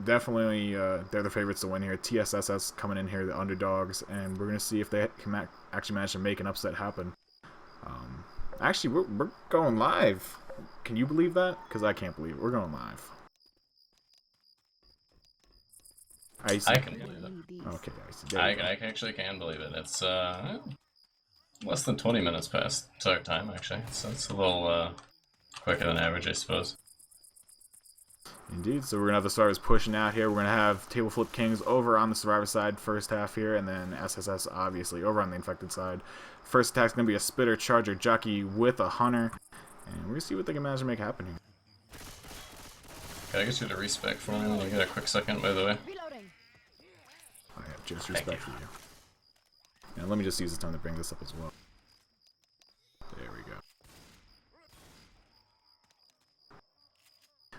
definitely they're the favorites to win here. TSSS coming in here, the underdogs, and we're gonna see if they can actually manage to make an upset happen. Actually, we're going live. Can you believe that? Because I can't believe it. We're going live. I can believe it. Okay, guys. I actually can believe it. It's less than 20 minutes past start time, actually. So it's a little quicker than average, I suppose. Indeed. So we're going to have the starters pushing out here. We're going to have Tableflip Kings over on the Survivor side first half here, and then SSS obviously over on the Infected side. First attack's going to be a Spitter, Charger, Jockey with a Hunter, and we're going to see what they can manage to make happen here. Can I get you to respec for me when you get a quick second, by the way? I have just respect for you. And let me just use this time to bring this up as well. There we go.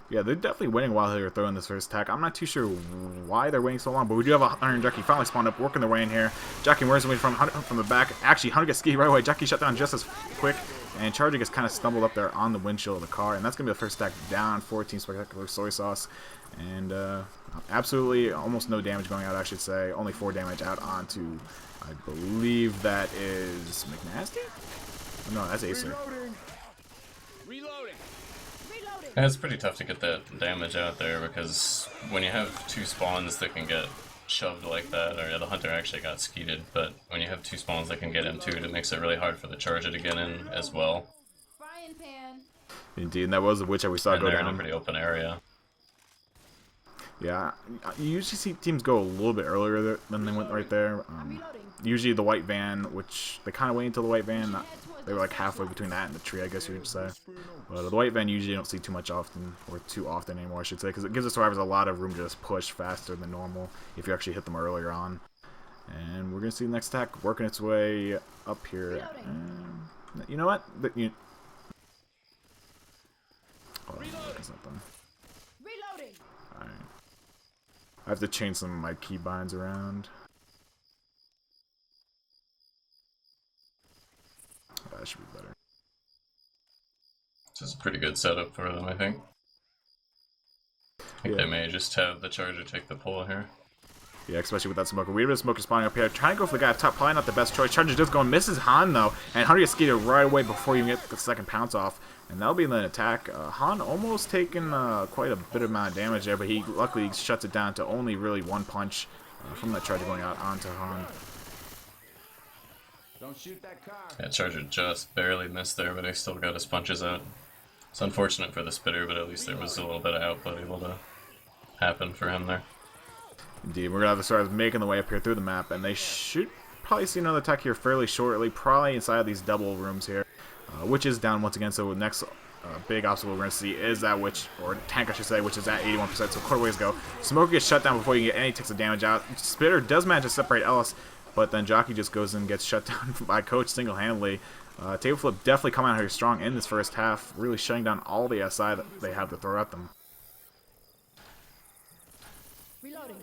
Yeah, they're definitely winning while they were throwing this first attack. I'm not too sure why they're waiting so long, but we do have a Iron Jockey finally spawned up, working their way in here. Jockey works away from the back. Actually, Hunter gets skied right away. Jockey shut down just as quick, and Charger gets kind of stumbled up there on the windshield of the car, and that's going to be the first attack down for Team Spectacular Soy Sauce. And absolutely almost no damage going out, I should say. Only 4 damage out onto, I believe that is McNasty? Oh, no, that's Acer. Reloading. Yeah, it's pretty tough to get that damage out there because when you have 2 spawns that can get shoved like that, or the Hunter actually got skeeted, but when you have 2 spawns that can get in too, it makes it really hard for the Charger to get in as well. Frying pan. Indeed, and that was the witch that we saw And go they're down. in a pretty open area. Yeah, you usually see teams go a little bit earlier than they went right there. Usually the white van, which they kind of wait until the white van. They were like halfway between that and the tree, I guess you would say. But the white van usually don't see too much often, or too often anymore, I should say, because it gives the survivors a lot of room to just push faster than normal if you actually hit them earlier on. And we're going to see the next attack working its way up here. You know what? Oh, that's not done. Reloading. Alright. I have to change some of my keybinds around. That should be better. This is a pretty good setup for them, I think. I think they may just have the Charger take the pull here. Yeah, especially with that smoker. We have a smoker spawning up here. Trying to go for the guy up top. Probably not the best choice. Charger does go and misses Han, though. And Hunter gets skied right away before you get the second pounce off. And that'll be an attack. Han almost taking quite a bit of amount of damage there, but he luckily shuts it down to only really 1 punch from that Charger going out onto Han. Don't shoot that car. Yeah, Charger just barely missed there, but he still got his punches out. It's unfortunate for the Spitter, but at least there was a little bit of output able to happen for him there. Indeed, we're going to have the stars making the way up here through the map, and they should probably see another attack here fairly shortly, probably inside these double rooms here. Witch is down once again, so the next big obstacle we're going to see is that Witch, or tank I should say, which is at 81%, so quarter ways go. Smoker gets shut down before you get any ticks of damage out. Spitter does manage to separate Ellis, but then Jockey just goes and gets shut down by Coach single-handedly. Tableflip definitely coming out here strong in this first half, really shutting down all the SI that they have to throw at them. Reloading.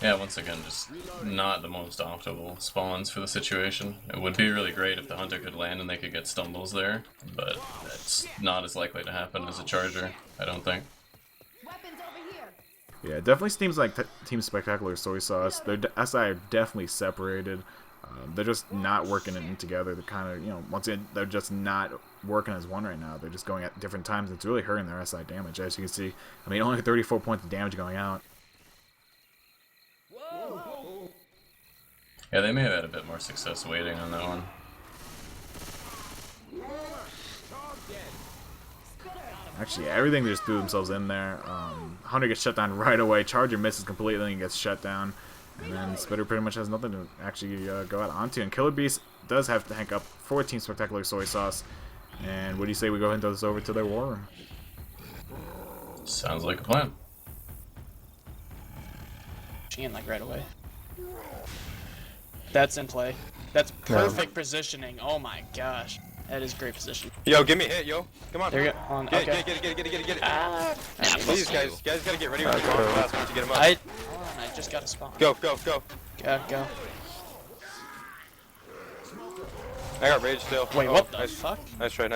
Yeah, once again, just not the most optimal spawns for the situation. It would be really great if the Hunter could land and they could get stumbles there, but it's not as likely to happen as a Charger, I don't think. Weapons over here. Yeah, it definitely seems like Team Spectacular Soy Sauce. Their SI are definitely separated. They're just not working in together. They're kind of, you know, once again, they're just not working as one right now. They're just going at different times. It's really hurting their SI damage, as you can see. I mean, only 34 points of damage going out. Whoa. Yeah, they may have had a bit more success waiting on that one. Actually, everything they just threw themselves in there. Hunter gets shut down right away. Charger misses completely and gets shut down. And then Spitter pretty much has nothing to actually go out onto. And Killer Beast does have to tank up for Team Spectacular Soy Sauce. And what do you say we go ahead and throw this over to their war room? Sounds like a plan. In like right away. That's in play. That's perfect positioning. Oh my gosh. That is great position. Yo, give me a hit, yo. Come on. There you go. On, Get okay. it, get it. Ah, Please, guys gotta get ready with the wrong class once you get him up. hold on, I just got a spawn. Go. Go. I got rage still. Wait, Oh, what the nice. fuck? Nice try.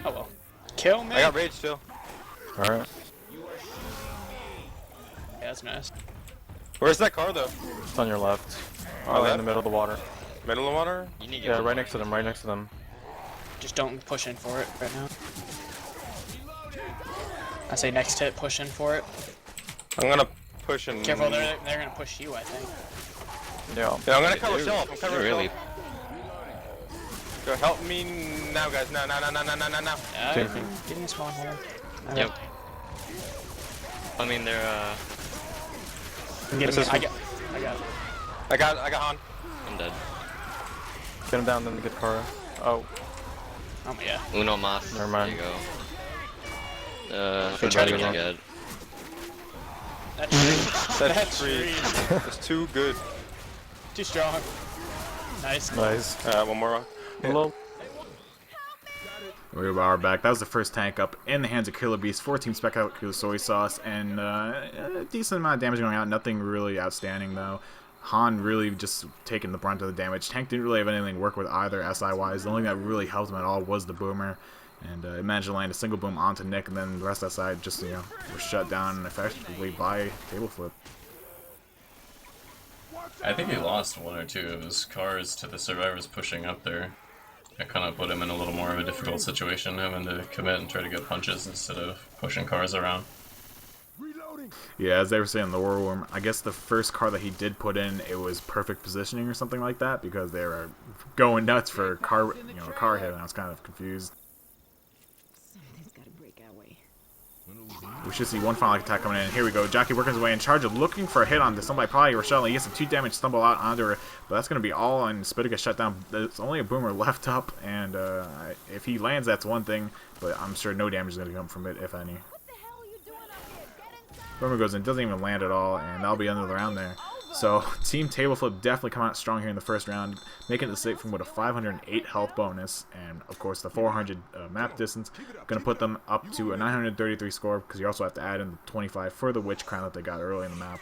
Oh well. Kill me. I got rage still. Alright. that's nice. Where's that car though? It's on your left. Oh, Probably in that? the middle of the water. Middle of the water? You need to Yeah, get right next to them, right next to them. Just don't push in for it right now. I say next hit, push in for it. I'm gonna push and... Careful, they're gonna push you, I think. Yeah. Yeah, I'm gonna cover Shell. I'm covering really. Shell. Go help me now, guys. Now. Yeah, get in spawn hole. Yep. I mean, they're I'm getting it. I got it. I got Han. I'm dead. Get him down, then get Kara. Oh, Oh yeah. Uno mas. Never mind. There you go. Should Try to try to get. That's free. It's too good. Too strong. Nice. nice. One more. Hello. We are back. That was the first tank up in the hands of Killer Beast. 14 Spectacular Soy Sauce, and a decent amount of damage going out. Nothing really outstanding, though. Han really just taking the brunt of the damage. Tank didn't really have anything to work with either, SI-wise. The only thing that really helped him at all was the boomer. And it managed to land a single boom onto Nick, and then the rest of that side just, were shut down effectively by Tableflip. I think he lost one or two of his cars to the survivors pushing up there. It kind of put him in a little more of a difficult situation, having to commit and try to get punches instead of pushing cars around. Yeah, as they were saying in the war room, I guess the first car that he did put in, it was perfect positioning or something like that, because they were going nuts for car hit, and I was kind of confused. Something's gotta break our way. We should see one final attack coming in. Here we go. Jockey working his way in charge of looking for a hit onto somebody, probably Rochelle. He gets a 2 damage stumble out onto her, but that's going to be all, and Spitter gets shut down. There's only a boomer left up, and if he lands, that's one thing, but I'm sure no damage is going to come from it, if any. What the hell are you doing up here? Get inside. Boomer goes in, doesn't even land at all, and that'll be end of the round there. So, Team Tableflip definitely come out strong here in the first round, making it safe from with a 508 health bonus, and of course the 400 map distance, going to put them up to a 933 score, because you also have to add in the 25 for the Witch Crown that they got early in the map.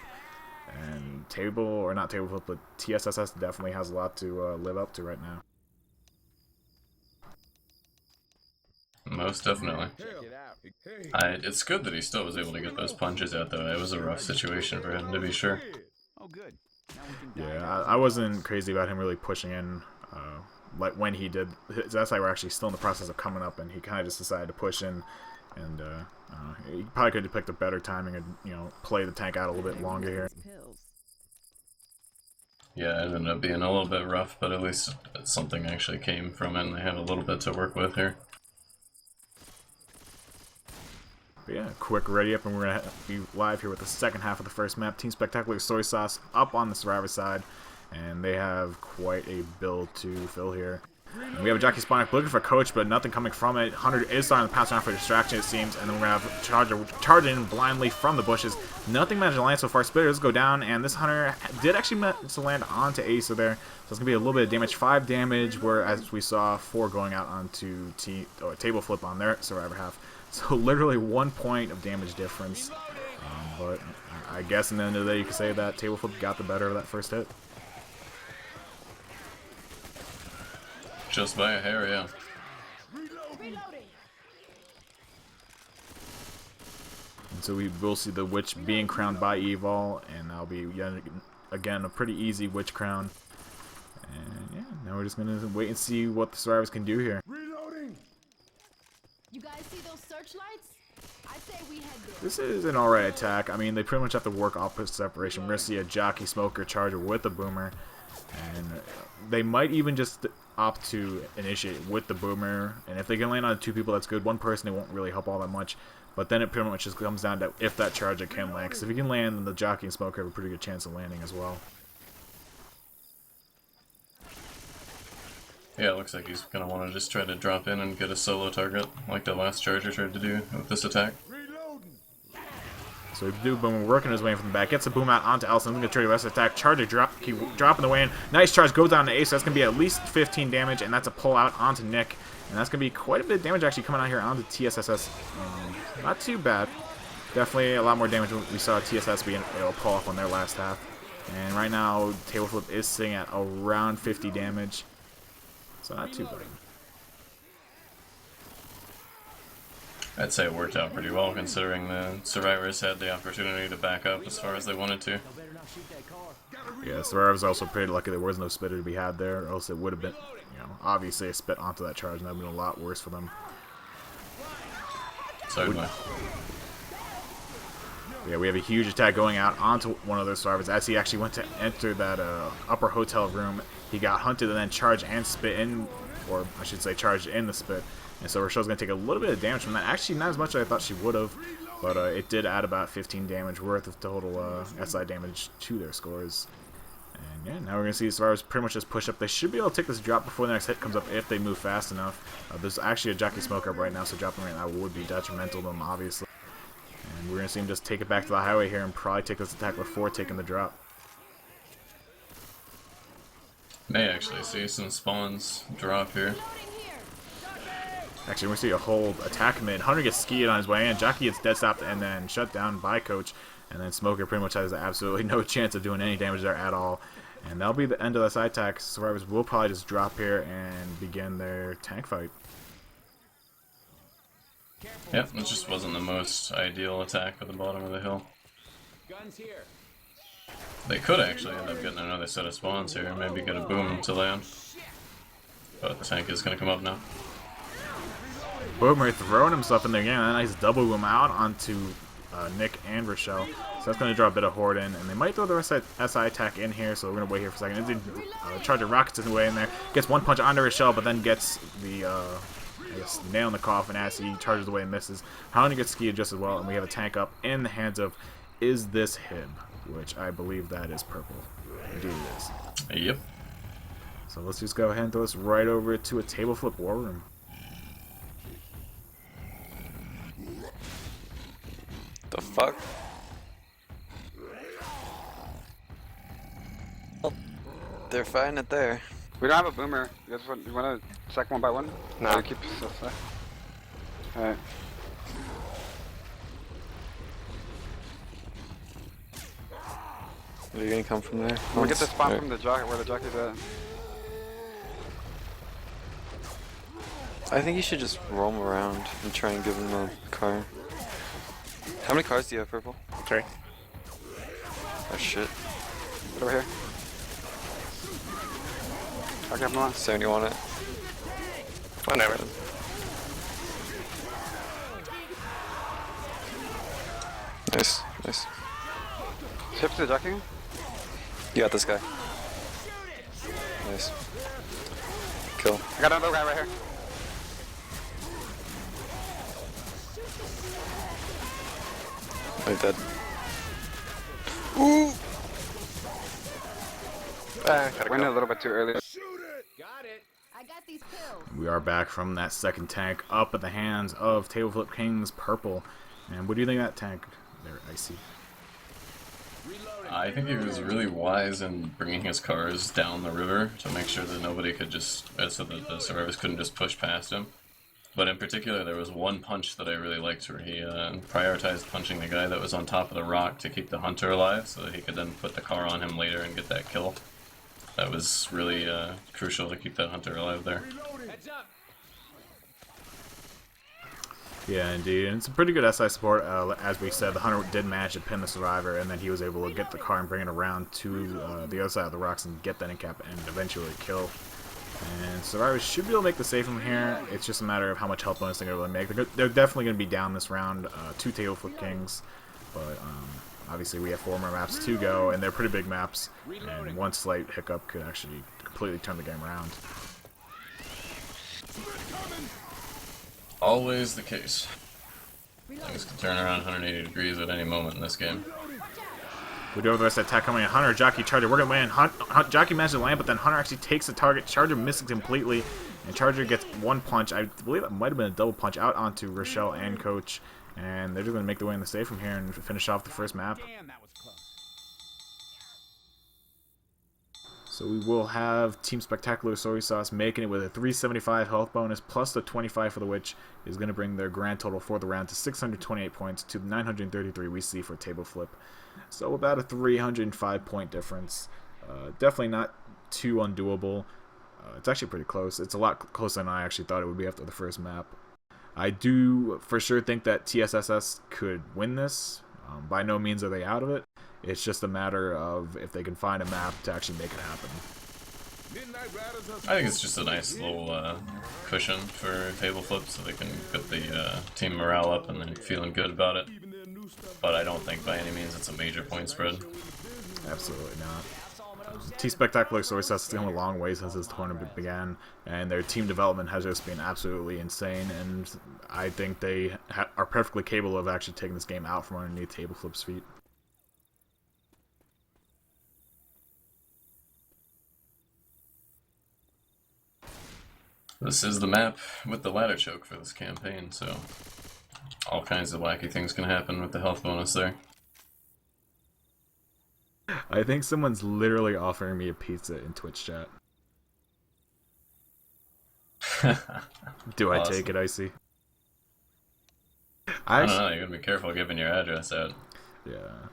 And Tableflip, but TSSS definitely has a lot to live up to right now. Most definitely. It's good that he still was able to get those punches out, though. It was a rough situation for him, to be sure. Oh, good. Yeah, I wasn't crazy about him really pushing in, like when he did. That's why we're actually still in the process of coming up, and he kind of just decided to push in, and he probably could have picked a better timing and play the tank out a little bit longer here. Yeah, it ended up being a little bit rough, but at least something actually came from it, and they had a little bit to work with here. But yeah, quick ready up, and we're going to be live here with the second half of the first map. Team Spectacular Soy Sauce up on the survivor side, and they have quite a build to fill here. And we have a jockey spawning looking for a coach, but nothing coming from it. Hunter is starting to pass around for distraction, it seems, and then we're going to have Charger charging in blindly from the bushes. Nothing managed to land so far. Spitters go down, and this Hunter did actually manage to land onto Acer there, so it's going to be a little bit of damage. 5 damage, whereas we saw 4 going out onto Tableflip on their survivor half. So literally 1 point of damage difference, but I guess in the end of the day you could say that Tableflip got the better of that first hit. Just by a hair, yeah. Reloading. And so we will see the Witch being crowned by Evil, and that'll be yet again a pretty easy Witch crown. And yeah, now we're just gonna wait and see what the survivors can do here. You guys see those searchlights? I say we head there. This is an alright attack. I mean, they pretty much have to work opposite separation. We're gonna see a jockey smoker charger with a boomer, and they might even just opt to initiate with the boomer. And if they can land on 2 people, that's good. 1 person, it won't really help all that much. But then it pretty much just comes down to if that charger can land. Because if he can land, then the jockey and smoker have a pretty good chance of landing as well. Yeah, it looks like he's gonna want to just try to drop in and get a solo target, like the last Charger tried to do with this attack. So we do boom, working his way in from the back, gets a boom out onto Elson. Going to try the rest of the attack. Charger keep dropping the way in. Nice charge, goes down to Ace. That's going to be at least 15 damage, and that's a pull out onto Nick. And that's going to be quite a bit of damage actually coming out here onto TSSS. Not too bad. Definitely a lot more damage than we saw TSS being able to pull off on their last half. And right now, Tableflip is sitting at around 50 damage. So not too bad. I'd say it worked out pretty well considering the survivors had the opportunity to back up as far as they wanted to. Yeah, survivors also pretty lucky there was no spitter to be had there, or else it would have been, obviously a spit onto that charge, and that would have been a lot worse for them. Certainly. Yeah, we have a huge attack going out onto one of those survivors. As he actually went to enter that upper hotel room, he got hunted and then charged and spit in, or I should say charged in the spit. And so Rochelle's going to take a little bit of damage from that. Actually, not as much as I thought she would have, but it did add about 15 damage worth of total SI damage to their scores. And yeah, now we're going to see the survivors pretty much just push up. They should be able to take this drop before the next hit comes up if they move fast enough. There's actually a jockey smoke up right now, so dropping right now would be detrimental to them, obviously. And we're going to see him just take it back to the highway here and probably take this attack before taking the drop. May actually see some spawns drop here. Actually, we're going to see a whole attack mid. Hunter gets skied on his way in. Jockey gets dead stopped and then shut down by Coach. And then Smoker pretty much has absolutely no chance of doing any damage there at all. And that'll be the end of the side attack. Survivors will probably just drop here and begin their tank fight. Yep, it just wasn't the most ideal attack at the bottom of the hill. Guns here. They could actually end up getting another set of spawns here, maybe get a boom to land. But the tank is going to come up now. Boomer throwing himself in there again. A nice double boom out onto Nick and Rochelle. So that's going to draw a bit of horde in. And they might throw the rest of SI attack in here, so we're going to wait here for a second. Charger rockets his way in there. Gets one punch onto Rochelle, but then gets the I guess nail in the coffin as he charges away and misses. Hunter gets skied just as well, and we have a tank up in the hands of Is This Him? Which I believe that is purple. Indeed it is. Yep. So let's just go ahead and throw this right over to a Tableflip war room. The fuck? Oh, they're fighting it there. We don't have a boomer. You want to check one by one? No. Keep stuff safe. Alright. Are you gonna come from there? We'll get the spawn from the jockey, where the jockey's at. I think you should just roam around and try and give him a car. How many cars do you have, Purple? 3. Oh shit. Get over here. Jockey up north. 70 want it. Whatever. Nice, nice. Shift to the jockey. You got this guy. Nice. Kill. I got another guy right here. I'm dead. Ooh! Went a little bit too early. Got it. I got these pills. We are back from that second tank up at the hands of Tableflip King's purple. And what do you think of that tank there, Icy? I think he was really wise in bringing his cars down the river to make sure that nobody could just, so that the survivors couldn't just push past him. But in particular, there was one punch that I really liked where he prioritized punching the guy that was on top of the rock to keep the hunter alive so that he could then put the car on him later and get that kill. That was really crucial to keep that hunter alive there. Heads up. Yeah, indeed. And it's a pretty good SI support. As we said, the hunter did manage to pin the survivor, and then he was able to get the car and bring it around to the other side of the rocks and get that end cap and eventually kill. And survivors should be able to make the save from here. It's just a matter of how much health bonus they're going to make. They're definitely going to be down this round, 2 Tableflip Kings. But obviously we have 4 more maps to go, and they're pretty big maps. And one slight hiccup could actually completely turn the game around. Always the case. Things can turn around 180 degrees at any moment in this game. We do have the rest of the attack coming in. Hunter, Jockey, Charger. We're going to land. Jockey manages to land, but then Hunter actually takes the target. Charger misses completely, and Charger gets one punch. I believe that might have been a double punch out onto Rochelle and Coach. And they're just going to make their way in the save from here and finish off the first map. Damn, that was close. So we will have Team Spectacular Soy Sauce making it with a 375 health bonus plus the 25 for the Witch is going to bring their grand total for the round to 628 points to the 933 we see for Tableflip. So about a 305 point difference. Definitely not too undoable. It's actually pretty close. It's a lot closer than I actually thought it would be after the first map. I do for sure think that TSSS could win this. By no means are they out of it. It's just a matter of if they can find a map to actually make it happen. I think it's just a nice little cushion for Tableflip so they can get the team morale up and then feeling good about it. But I don't think by any means it's a major point spread. Absolutely not. T-Spectacular Source has come a long way since this tournament began, and their team development has just been absolutely insane, and I think they are perfectly capable of actually taking this game out from underneath Tableflip's feet. This is the map with the ladder choke for this campaign, so all kinds of wacky things can happen with the health bonus there. I think someone's literally offering me a pizza in Twitch chat. Do I Awesome. take it, Icy? I don't know, you gotta be careful giving your address out. Yeah.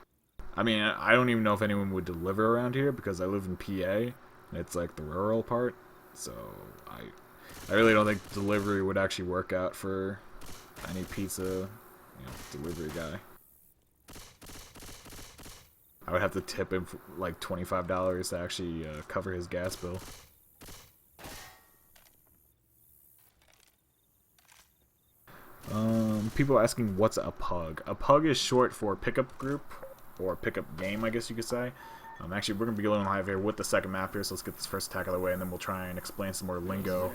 I mean, I don't even know if anyone would deliver around here because I live in PA, and it's like the rural part, so I really don't think delivery would actually work out for any pizza, delivery guy. I would have to tip him for like $25 to actually cover his gas bill. People asking what's a pug. A pug is short for pickup group, or pickup game, I guess you could say. Actually, we're going to be a little live here with the second map here, so let's get this first attack out of the way, and then we'll try and explain some more lingo.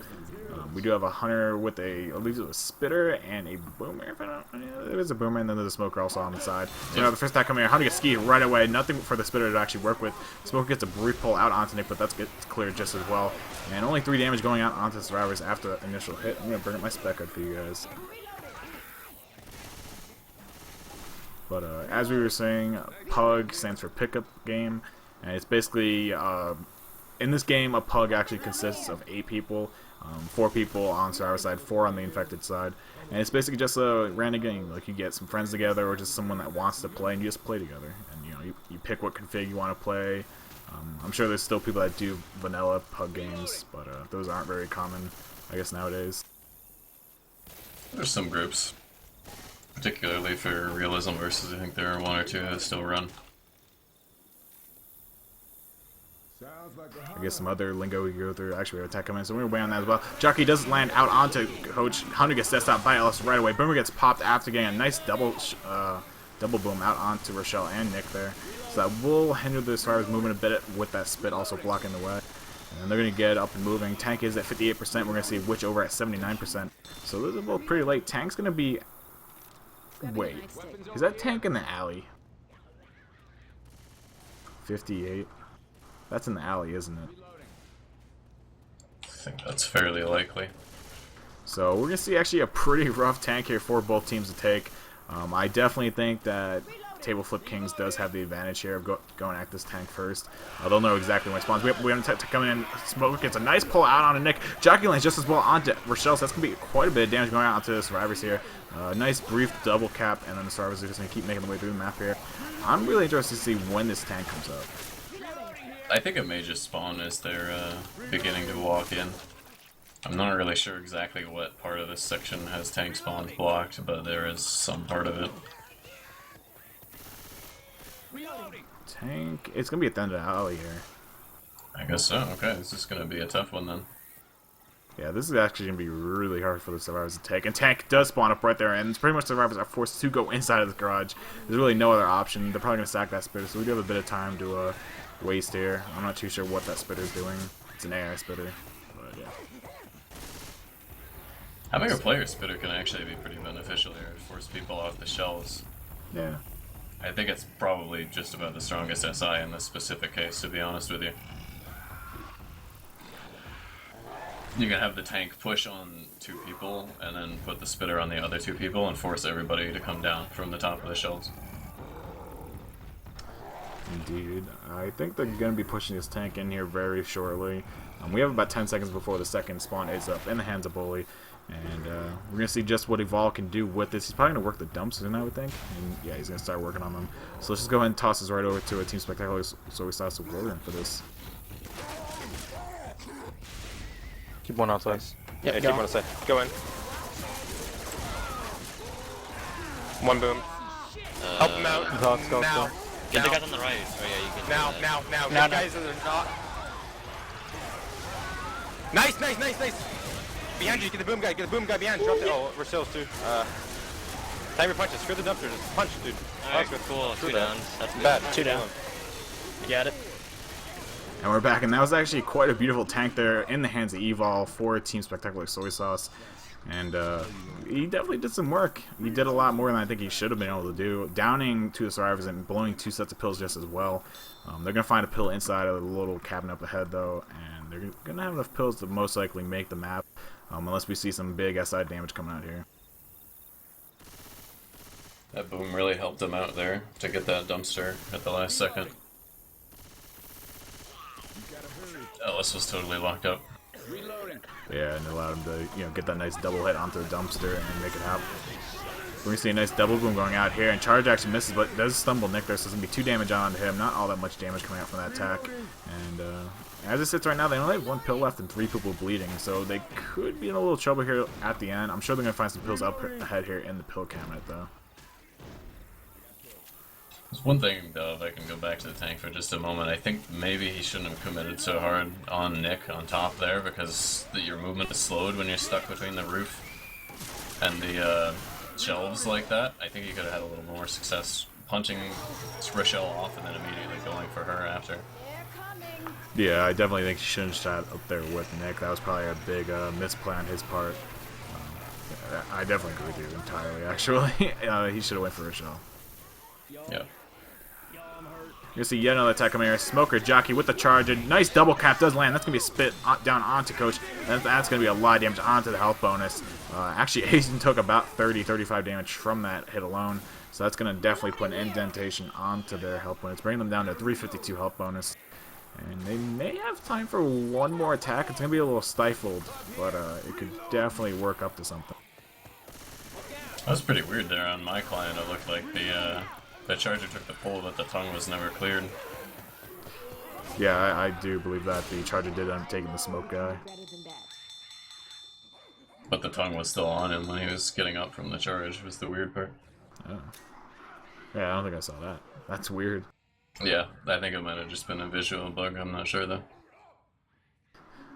We do have a hunter with a, I believe it was a spitter and a boomer. If I don't, yeah, there is a boomer, and then there's a smoker also on the side. So the first attack coming here, hunter gets skied right away. Nothing for the spitter to actually work with. Smoker gets a brief pull out onto Nick, but that's cleared just as well. And only 3 damage going out onto the survivors after that initial hit. I'm going to bring up my spec card for you guys. But as we were saying, PUG stands for pickup game, and it's basically, in this game, a PUG actually consists of 8 people, 4 people on survivor side, 4 on the infected side, and it's basically just a random game. Like, you get some friends together, or just someone that wants to play, and you just play together, and you pick what config you want to play. I'm sure there's still people that do vanilla PUG games, but those aren't very common, I guess, nowadays. There's some groups. Particularly for realism versus, I think there are 1 or 2 that still run. I guess some other lingo we can go through. Actually, we have attack coming in, so we're way on that as well. Jockey does land out onto Coach. Hunter gets set out by Ellis right away. Boomer gets popped after getting a nice double boom out onto Rochelle and Nick there. So that will hinder the survivors' movement a bit with that spit also blocking the way. And they're going to get up and moving. Tank is at 58%. We're going to see Witch over at 79%. So those are both pretty late. Tank's going to be... Wait, is that Tank in the alley? 58. That's in the alley, isn't it? I think that's fairly likely. So we're gonna see actually a pretty rough tank here for both teams to take. I definitely think that Tableflip Kings does have the advantage here of going at this tank first. They'll know exactly when it spawns. We have to come in. Smoke gets a nice pull out on a Nick. Jockey lands just as well onto Rochelle, so that's going to be quite a bit of damage going out onto the survivors here. Nice brief double cap, and then the survivors are just going to keep making their way through the map here. I'm really interested to see when this tank comes up. I think it may just spawn as they're beginning to walk in. I'm not really sure exactly what part of this section has tank spawns blocked, but there is some part of it. Tank, it's going to be at the end of the alley here. I guess so. Okay, this is going to be a tough one then. Yeah, this is actually going to be really hard for the survivors to take. And Tank does spawn up right there, and it's pretty much survivors are forced to go inside of the garage. There's really no other option. They're probably going to sack that spitter, so we do have a bit of time to waste here. I'm not too sure what that spitter's doing. It's an AI spitter, but yeah. Having a player spitter can actually be pretty beneficial here. It forces people off the shelves. Yeah. I think it's probably just about the strongest SI in this specific case, to be honest with you. You can have the tank push on 2 people, and then put the spitter on the other 2 people, and force everybody to come down from the top of the shelves. Indeed. I think they're going to be pushing this tank in here very shortly. We have about 10 seconds before the second spawn is up in the hands of Bully. And we're going to see just what Evolve can do with this. He's probably going to work the dumps in, I would think. And yeah, he's going to start working on them. So let's just go ahead and toss this right over to a Team Spectacular so we start some in for this. Keep one outside. Yep, Yeah, go. keep one outside. Go in. One boom. Help him out. Now. Get the guys on the right. Oh yeah, you can. Now. No. These guys that are not. Nice. Behind you, get the boom guy behind. Drop it. Oh, Rochelle's too. Time your punches. Screw the dumpster. Just punch, dude. Alright, cool. Screw 2 that. downs. That's good. Bad. 2 down. You got it. And we're back, and that was actually quite a beautiful tank there in the hands of Evol for Team Spectacular Soy Sauce. And he definitely did some work. He did a lot more than I think he should have been able to do, downing 2 survivors and blowing 2 sets of pills just as well. They're going to find a pill inside of the little cabin up ahead, though, and they're going to have enough pills to most likely make the map, unless we see some big SI damage coming out here. That boom really helped him out there to get that dumpster at the last second. Ellis was totally locked up. Yeah, and it allowed him to, get that nice double hit onto the dumpster and make it happen. We're going to see a nice double boom going out here, and Charge actually misses, but does stumble Nick there, so it's going to be 2 damage onto him. Not all that much damage coming out from that attack. And as it sits right now, they only have 1 pill left and 3 people bleeding, so they could be in a little trouble here at the end. I'm sure they're going to find some pills up ahead here in the pill cabinet, though. There's one thing, though, if I can go back to the tank for just a moment. I think maybe he shouldn't have committed so hard on Nick on top there, because your movement is slowed when you're stuck between the roof and the shelves like that. I think he could have had a little more success punching Rochelle off and then immediately going for her after. Yeah, I definitely think he shouldn't have shot up there with Nick. That was probably a big misplay on his part. I definitely agree with you entirely, actually. He should have went for Rochelle. Yeah. You'll see yet another attack coming here. Smoker Jockey with the charge. A nice double cap does land. That's going to be a spit down onto Coach. That's going to be a lot of damage onto the health bonus. Actually, Asian took about 30-35 damage from that hit alone. So that's going to definitely put an indentation onto their health bonus, bringing them down to 352 health bonus. And they may have time for one more attack. It's going to be a little stifled, but it could definitely work up to something. That was pretty weird there on my client. It looked like the charger took the pull, but the tongue was never cleared. Yeah, I do believe that the charger did end up taking the smoke guy. But the tongue was still on him when he was getting up from the charge, was the weird part. Oh. Yeah, I don't think I saw that. That's weird. Yeah, I think it might have just been a visual bug, I'm not sure though.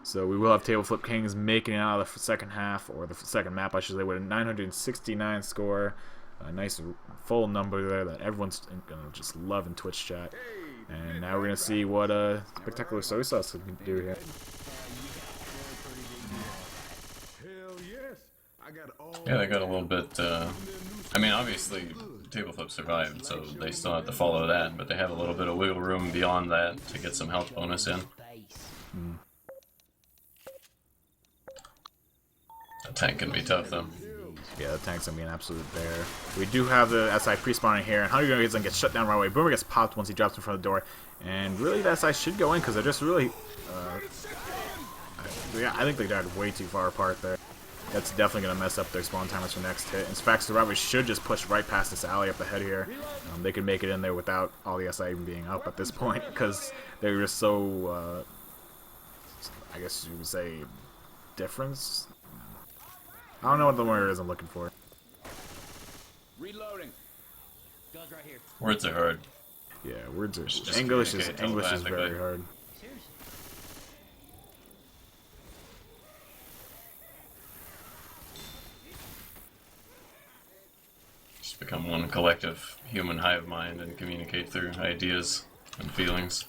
So we will have Tableflip Kings making it out of the second half, or the second map I should say, with a 969 score. A nice full number there that everyone's gonna just love in Twitch chat. And now we're gonna see what Spectacular Soy Sauce can do here. Yeah, they got a little bit, I mean, obviously, Tableflip survived, so they still have to follow that, but they have a little bit of wiggle room beyond that to get some health bonus in. The tank can be tough, though. Yeah, the tank's gonna be an absolute bear. We do have the SI pre-spawning here, and Honey gonna get shut down right away. Boomer gets popped once he drops in front of the door, and really the SI should go in because they're just really, I think they died way too far apart there. That's definitely gonna mess up their spawn timers for next hit. In fact, survivors should just push right past this alley up ahead here. They could make it in there without all the SI even being up at this point because they're just so, I guess you would say, difference. I don't know what the word is I'm looking for. Reloading. Words are hard. Yeah, words are Just English is communicate very telepathically. hard. Just become one collective human hive mind and communicate through ideas and feelings.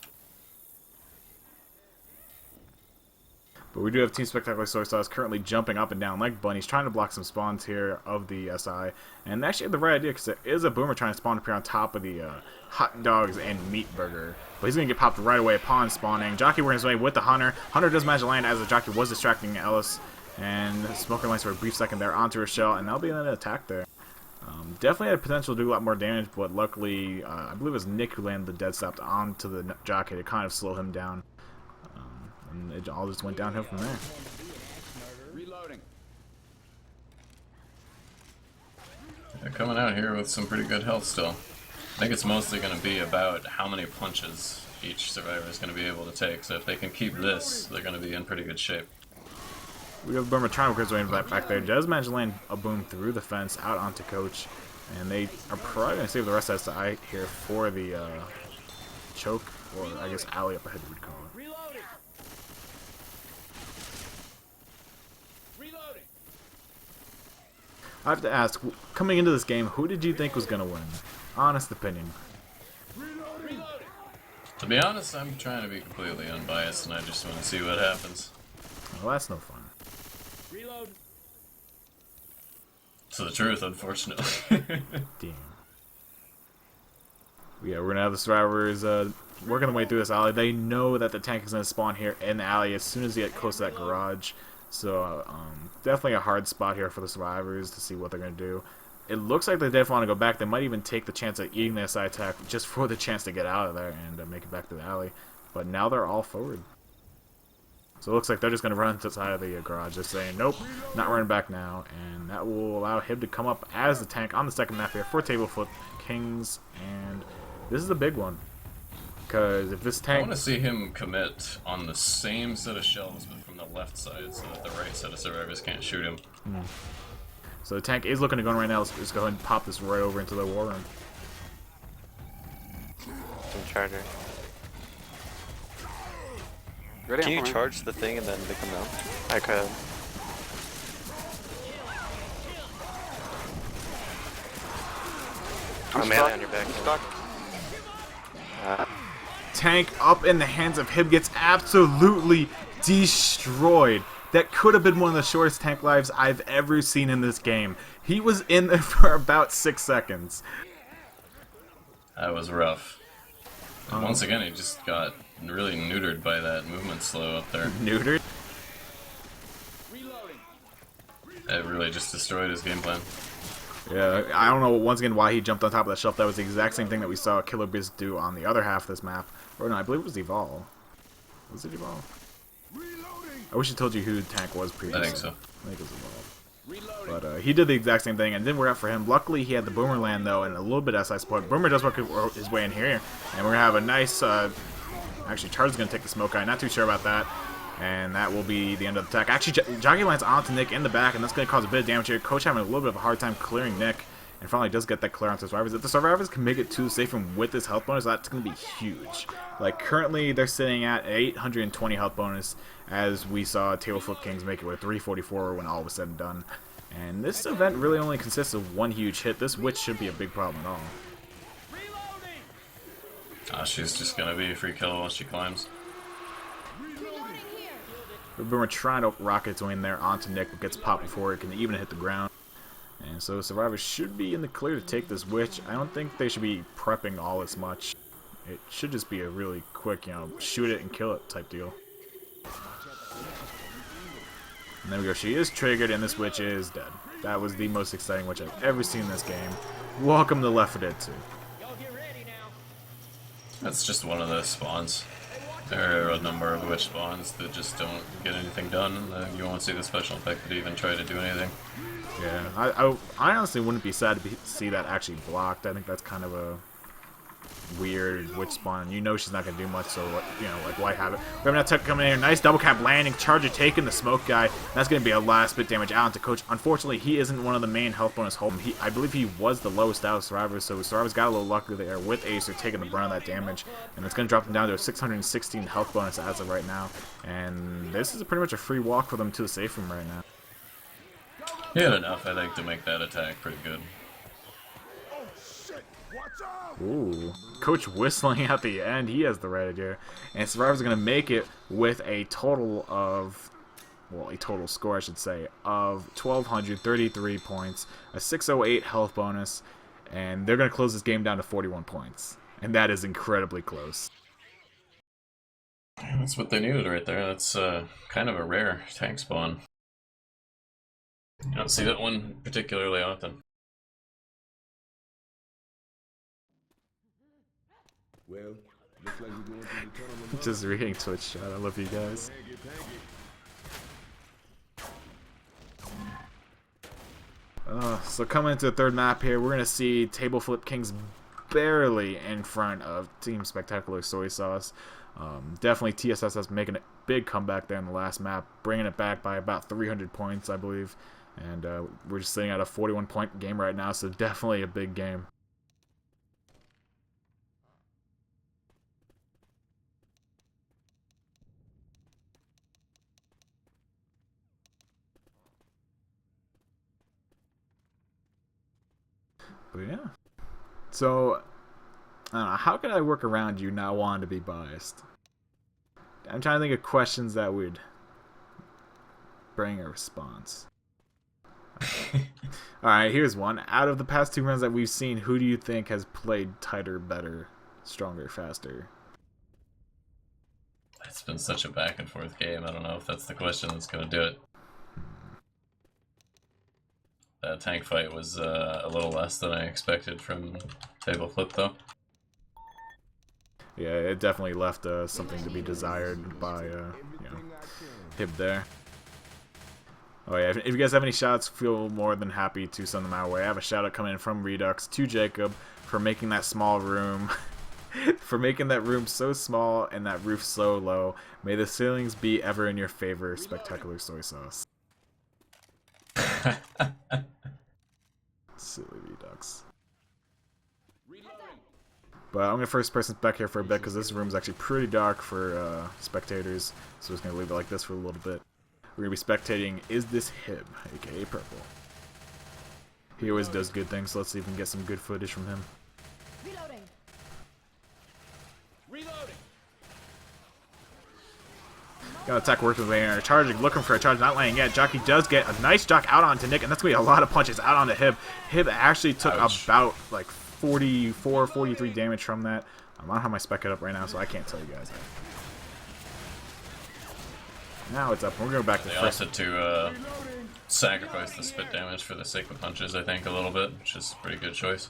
But we do have Team Spectacular Soy Sauce currently jumping up and down like bunnies, trying to block some spawns here of the SI. And they actually have the right idea because there is a boomer trying to spawn up here on top of the hot dogs and meat burger. But he's going to get popped right away upon spawning. Jockey working his way with the Hunter. Hunter does manage to land as the Jockey was distracting Ellis. And Smoker lands for a brief second there onto Rochelle, and that'll be an attack there. Definitely had potential to do a lot more damage, but luckily, I believe it was Nick who landed the dead stop onto the Jockey to kind of slow him down. And it all just went downhill from there. Reloading. They're coming out here with some pretty good health still. I think it's mostly going to be about how many punches each survivor is going to be able to take. So if they can keep this, they're going to be in pretty good shape. We have Boomer trying to work his way back there. Does manage to land a boom through the fence out onto Coach. And they are probably going to save the rest of SI here for the choke, or I guess alley up ahead we'd call it. Reloading. Reloading. I have to ask, coming into this game, who did you think was going to win? Honest opinion. To be honest, I'm trying to be completely unbiased, and I just want to see what happens. Well, that's no fun. Reload. It's the truth, unfortunately. Damn. Yeah, we're going to have the survivors working their way through this alley. They know that the tank is going to spawn here in the alley as soon as they get close to that garage. So, definitely a hard spot here for the survivors to see what they're going to do. It looks like they definitely want to go back. They might even take the chance of eating the SI attack just for the chance to get out of there and make it back to the alley. But now they're all forward. So it looks like they're just going to run to the side of the garage, just saying, nope, not running back now. And that will allow him to come up as the tank on the second map here for Tableflip Kings. And this is a big one. Because if this tank... I want to see him commit on the same set of shells, but from the left side, so that the right set of survivors can't shoot him. So the tank is looking to go in right now. Let's just go ahead and pop this right over into the war room. Some charger. Ready? Can you I'm coming. charge the thing and then they come down? I could. I'm melee stuck. on your back. I'm stuck. Tank up in the hands of him gets absolutely destroyed. That could have been one of the shortest tank lives I've ever seen in this game. He was in there for about 6 seconds. That was rough. And once again, he just got really neutered by that movement slow up there. Neutered? It really just destroyed his game plan. Yeah, I don't know once again why he jumped on top of that shelf. That was the exact same thing that we saw Killer Biz do on the other half of this map. Or no, I believe it was Evolve. Was it Evolve? I wish I told you who the tank was previously. I think so. I think it was Evolve. But he did the exact same thing and didn't work out for him. Luckily, he had the Boomer land, though, and a little bit of SI support. Boomer does work his way in here. And we're going to have a nice... actually, Charles is going to take the smoke guy. Not too sure about that. And that will be the end of the attack. Actually, Jockey lands onto Nick in the back, and that's going to cause a bit of damage here. Coach having a little bit of a hard time clearing Nick. And finally does get that clear onto the survivors. If the survivors can make it to the safe room with this health bonus, that's going to be huge. Like, currently, they're sitting at 820 health bonus, as we saw Tableflip Kings make it with 344 when all was said and done. And this event really only consists of one huge hit. This witch should be a big problem at all. She's just gonna be a free kill once she climbs. We're trying to rocket its way in there onto Nick, but gets popped before it can even hit the ground. And so survivors should be in the clear to take this witch. I don't think they should be prepping all as much. It should just be a really quick, you know, shoot it and kill it type deal. And there we go. She is triggered, and this witch is dead. That was the most exciting witch I've ever seen in this game. Welcome to L4D2. That's just one of the spawns. There are a number of witch spawns that just don't get anything done. You won't see the special effect that even try to do anything. Yeah, I honestly wouldn't be sad to see that actually blocked. I think that's kind of a weird witch spawn. You know she's not going to do much, so, you know, like, why have it? We have an attack coming in here. Nice double cap landing. Charger taking the smoke guy. That's going to be a last bit damage out into Coach. Unfortunately, he isn't one of the main health bonus holders. I believe he was the lowest out of survivors, so survivors got a little lucky there with Acer taking the brunt of that damage. And it's going to drop them down to a 616 health bonus as of right now. And this is pretty much a free walk for them to the safe room right now. He had enough, I think, to make that attack pretty good. Ooh, Coach whistling at the end. He has the right idea. And survivors are going to make it with a total of, well, a total score, I should say, of 1,233 points, a 608 health bonus, and they're going to close this game down to 41 points. And that is incredibly close. That's what they needed right there. That's kind of a rare tank spawn. You don't see that one particularly often. Well, looks like we're going to the tournament. Just reading Twitch chat. I love you guys. So coming into the third map here, we're going to see Tableflip Kings barely in front of Team Spectacular Soy Sauce. Definitely TSSS making a big comeback there in the last map, bringing it back by about 300 points, I believe. And we're just sitting at a 41-point game right now, so definitely a big game. But yeah. So, I don't know, how could I work around you not wanting to be biased? I'm trying to think of questions that would bring a response. Alright, here's one. Out of the past 2 runs that we've seen, who do you think has played tighter, better, stronger, faster? It's been such a back and forth game. I don't know if that's the question that's going to do it. That tank fight was a little less than I expected from Tableflip, though. Yeah, it definitely left something to be desired by Hib there. Oh yeah, if you guys have any shots, feel more than happy to send them our way. I have a shout out coming in from Redux to Jacob for making that small room, for making that room so small and that roof so low. May the ceilings be ever in your favor, spectacular soy sauce. Silly Redux. But I'm going to first person back here for a bit because this room is actually pretty dark for spectators. So I'm just going to leave it like this for a little bit. We're going to be spectating Is This Hib, aka Purple. He always does good things, so let's see if we can get some good footage from him. Reloading. Reloading. Got attack working his way in. Charging, looking for a charge, not landing yet. Jockey does get a nice jock out onto Nick, and that's going to be a lot of punches out onto Hib. Hib actually took about like 44, 43 damage from that. I don't have my spec up right now, so I can't tell you guys that. Now it's up. We're going back to the first. They opted to sacrifice the spit damage for the sake of punches, I think, a little bit, which is a pretty good choice.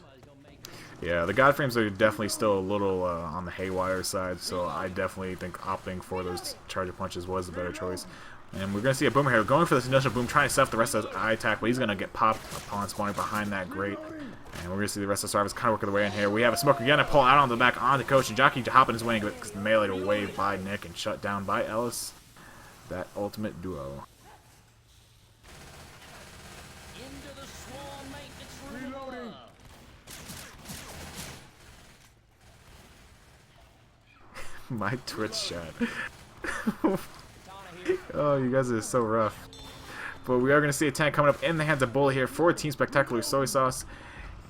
Yeah, the God frames are definitely still a little on the haywire side, so I definitely think opting for those charger punches was the better choice. And we're going to see a Boomer here going for this industrial boom, trying to set up the rest of his eye attack, but he's going to get popped upon spawning behind that grate. And we're going to see the rest of the survivors kind of working their way in here. We have a smoker again to pull out on the back onto Coach, and Jockey hopping his way because the melee away by Nick and shut down by Ellis. That ultimate duo. My Twitch chat. Oh, you guys are so rough. But we are going to see a tank coming up in the hands of Bully here for Team Spectacular Soy Sauce.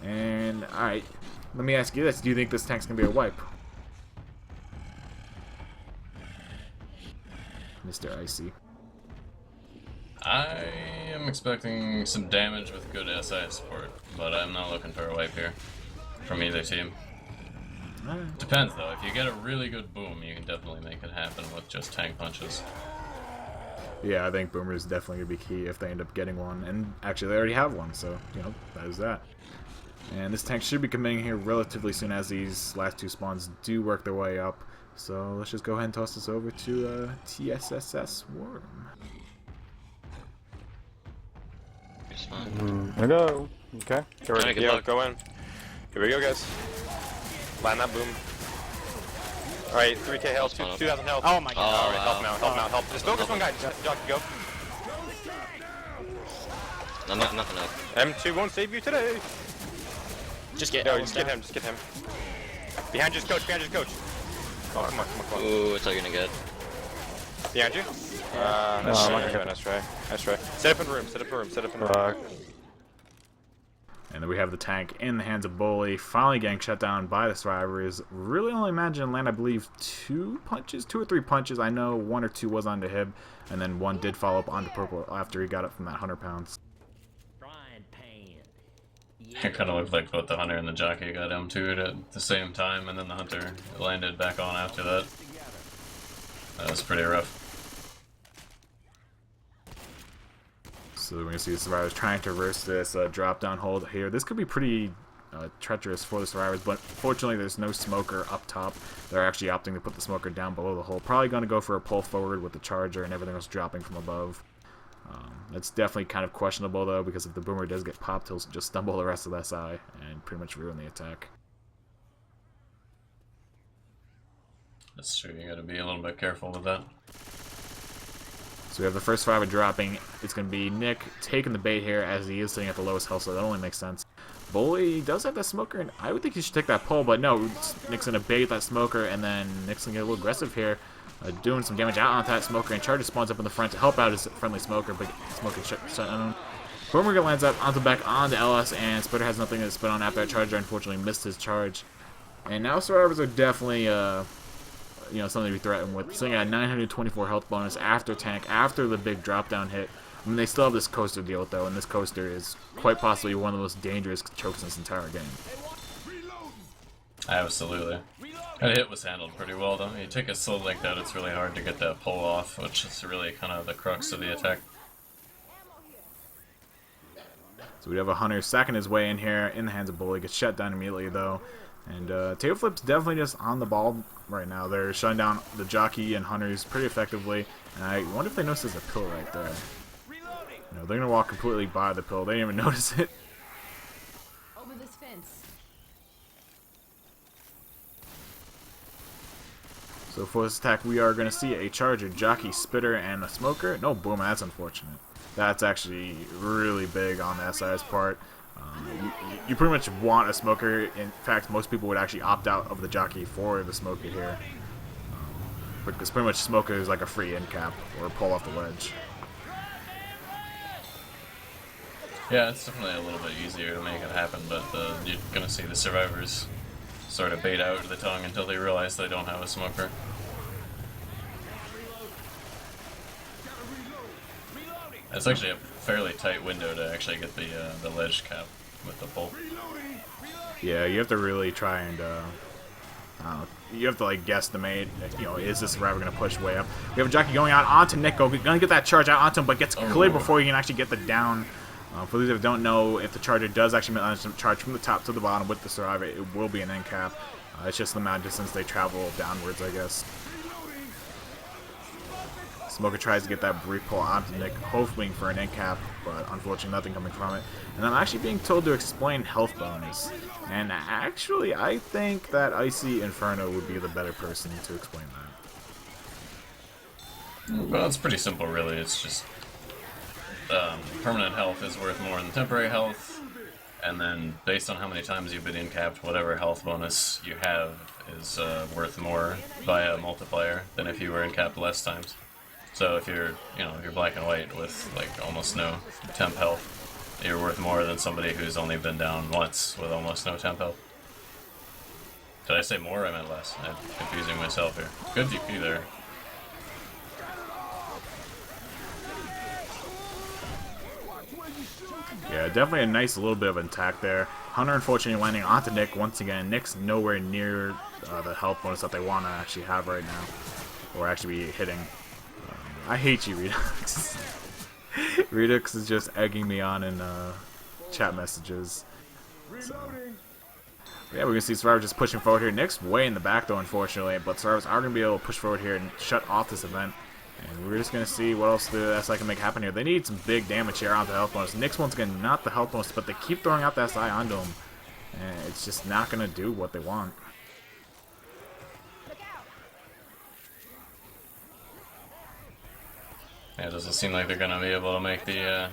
And, alright, let me ask you this. Do you think this tank's going to be a wipe? Mr. Icy. I am expecting some damage with good SI support, but I'm not looking for a wipe here from either team. Depends though, if you get a really good boom, you can definitely make it happen with just tank punches. Yeah, I think Boomer is definitely going to be key if they end up getting one. And actually, they already have one, so, you know, that is that. And this tank should be committing here relatively soon as these last 2 spawns do work their way up. So let's just go ahead and toss this over to TSSS Worm. Here we go. Okay. Get ready. Yeah, go in. Here we go, guys. Land that boom. Alright, 3k health, 2,000 health. Oh my god. Alright, help now, help now, help. Just focus one guy. Jockey, go. No, nothing else. M2 won't save you today. Just get just get him, just get him. Behind you, coach, behind you, coach. Oh, come on, come on, come on. Ooh, it's all gonna get. Behind you? Nice try. Set up in the room, set up in the room, set up in the room. And then we have the tank in the hands of Bully, finally getting shut down by the survivors. Really only managed to land, I believe, 2 or 3 punches. I know 1 or 2 was onto Hib, and then 1 did follow up onto Purple after he got up from that 100 pounds. It kind of looked like both the Hunter and the Jockey got M2'd at the same time, and then the Hunter landed back on after that. That was pretty rough. So we're going to see the survivors trying to reverse this drop-down hold here. This could be pretty treacherous for the survivors, but fortunately there's no smoker up top. They're actually opting to put the smoker down below the hole. Probably going to go for a pull forward with the charger and everything else dropping from above. That's definitely kind of questionable though, because if the Boomer does get popped, he'll just stumble the rest of the SI and pretty much ruin the attack. That's true, you gotta be a little bit careful with that. So we have the first survivor dropping. It's going to be Nick taking the bait here as he is sitting at the lowest health, so that only makes sense. Bully does have that smoker, and I would think he should take that pull, but no, Nick's going to bait that smoker, and then Nick's going to get a little aggressive here, doing some damage out onto that smoker, and Charger spawns up in the front to help out his friendly smoker, but smoker shut down. Boomerang lands up onto back onto LS, and Splitter has nothing to spit on after that Charger unfortunately missed his charge. And now survivors are definitely something to be threatened with. Sitting at 924 health bonus after tank, after the big drop down hit. I mean, they still have this coaster deal with though, and this coaster is quite possibly one of the most dangerous chokes in this entire game. Absolutely. That hit was handled pretty well though. You take it slow like that, it's really hard to get that pull off, which is really kind of the crux of the attack. So we have a Hunter sacking his way in here in the hands of Bully. Gets shut down immediately though. And Tableflip's definitely just on the ball right now. They're shutting down the jockey and Hunters pretty effectively. And I wonder if they notice there's a pill right there. No, they're going to walk completely by the pill. They didn't even notice it. Over this fence. So for this attack, we are going to see a Charger, Jockey, Spitter, and a Smoker. No Boom, that's unfortunate. That's actually really big on the SI's part. You pretty much want a Smoker. In fact, most people would actually opt out of the Jockey for the Smoker here. Because pretty much Smoker is like a free end cap or pull off the ledge. Yeah, it's definitely a little bit easier to make it happen, but you're going to see the survivors sort of bait out the tongue until they realize they don't have a smoker. It's actually a fairly tight window to actually get the ledge cap with the pull. Yeah, you have to really try and you have to like guesstimate. Is this survivor going to push way up? We have a jockey going out onto Nico. Going to get that charge out onto him, but gets cleared before he can actually get the down. For those that don't know, if the Charger does actually manage to charge from the top to the bottom with the survivor, it will be an end cap. It's just the amount of distance they travel downwards, I guess. Smoker tries to get that brief pull onto Nick, hoping for an end cap, but unfortunately nothing coming from it. And I'm actually being told to explain health bonus. And actually, I think that Icy Inferno would be the better person to explain that. Well, it's pretty simple, really. It's just permanent health is worth more than temporary health, and then based on how many times you've been in-capped, whatever health bonus you have is worth more by a multiplier than if you were in-capped less times. So if you're, if you're black and white with like almost no temp health, you're worth more than somebody who's only been down once with almost no temp health. Did I say more? I meant less. I'm confusing myself here. Good DP there. Yeah, definitely a nice little bit of an attack there. Hunter unfortunately landing onto Nick once again. Nick's nowhere near the health bonus that they want to actually have right now. Or actually be hitting. I hate you, Redux. Redux is just egging me on in chat messages. So. Yeah, we're going to see Survivor just pushing forward here. Nick's way in the back though, unfortunately. But Survivors are going to be able to push forward here and shut off this event. And we're just going to see what else the SI can make happen here. They need some big damage here onto the health bonus. Nick's once again not the health bonus, but they keep throwing out the SI onto him. And it's just not going to do what they want. Yeah, it doesn't seem like they're going to be able to make the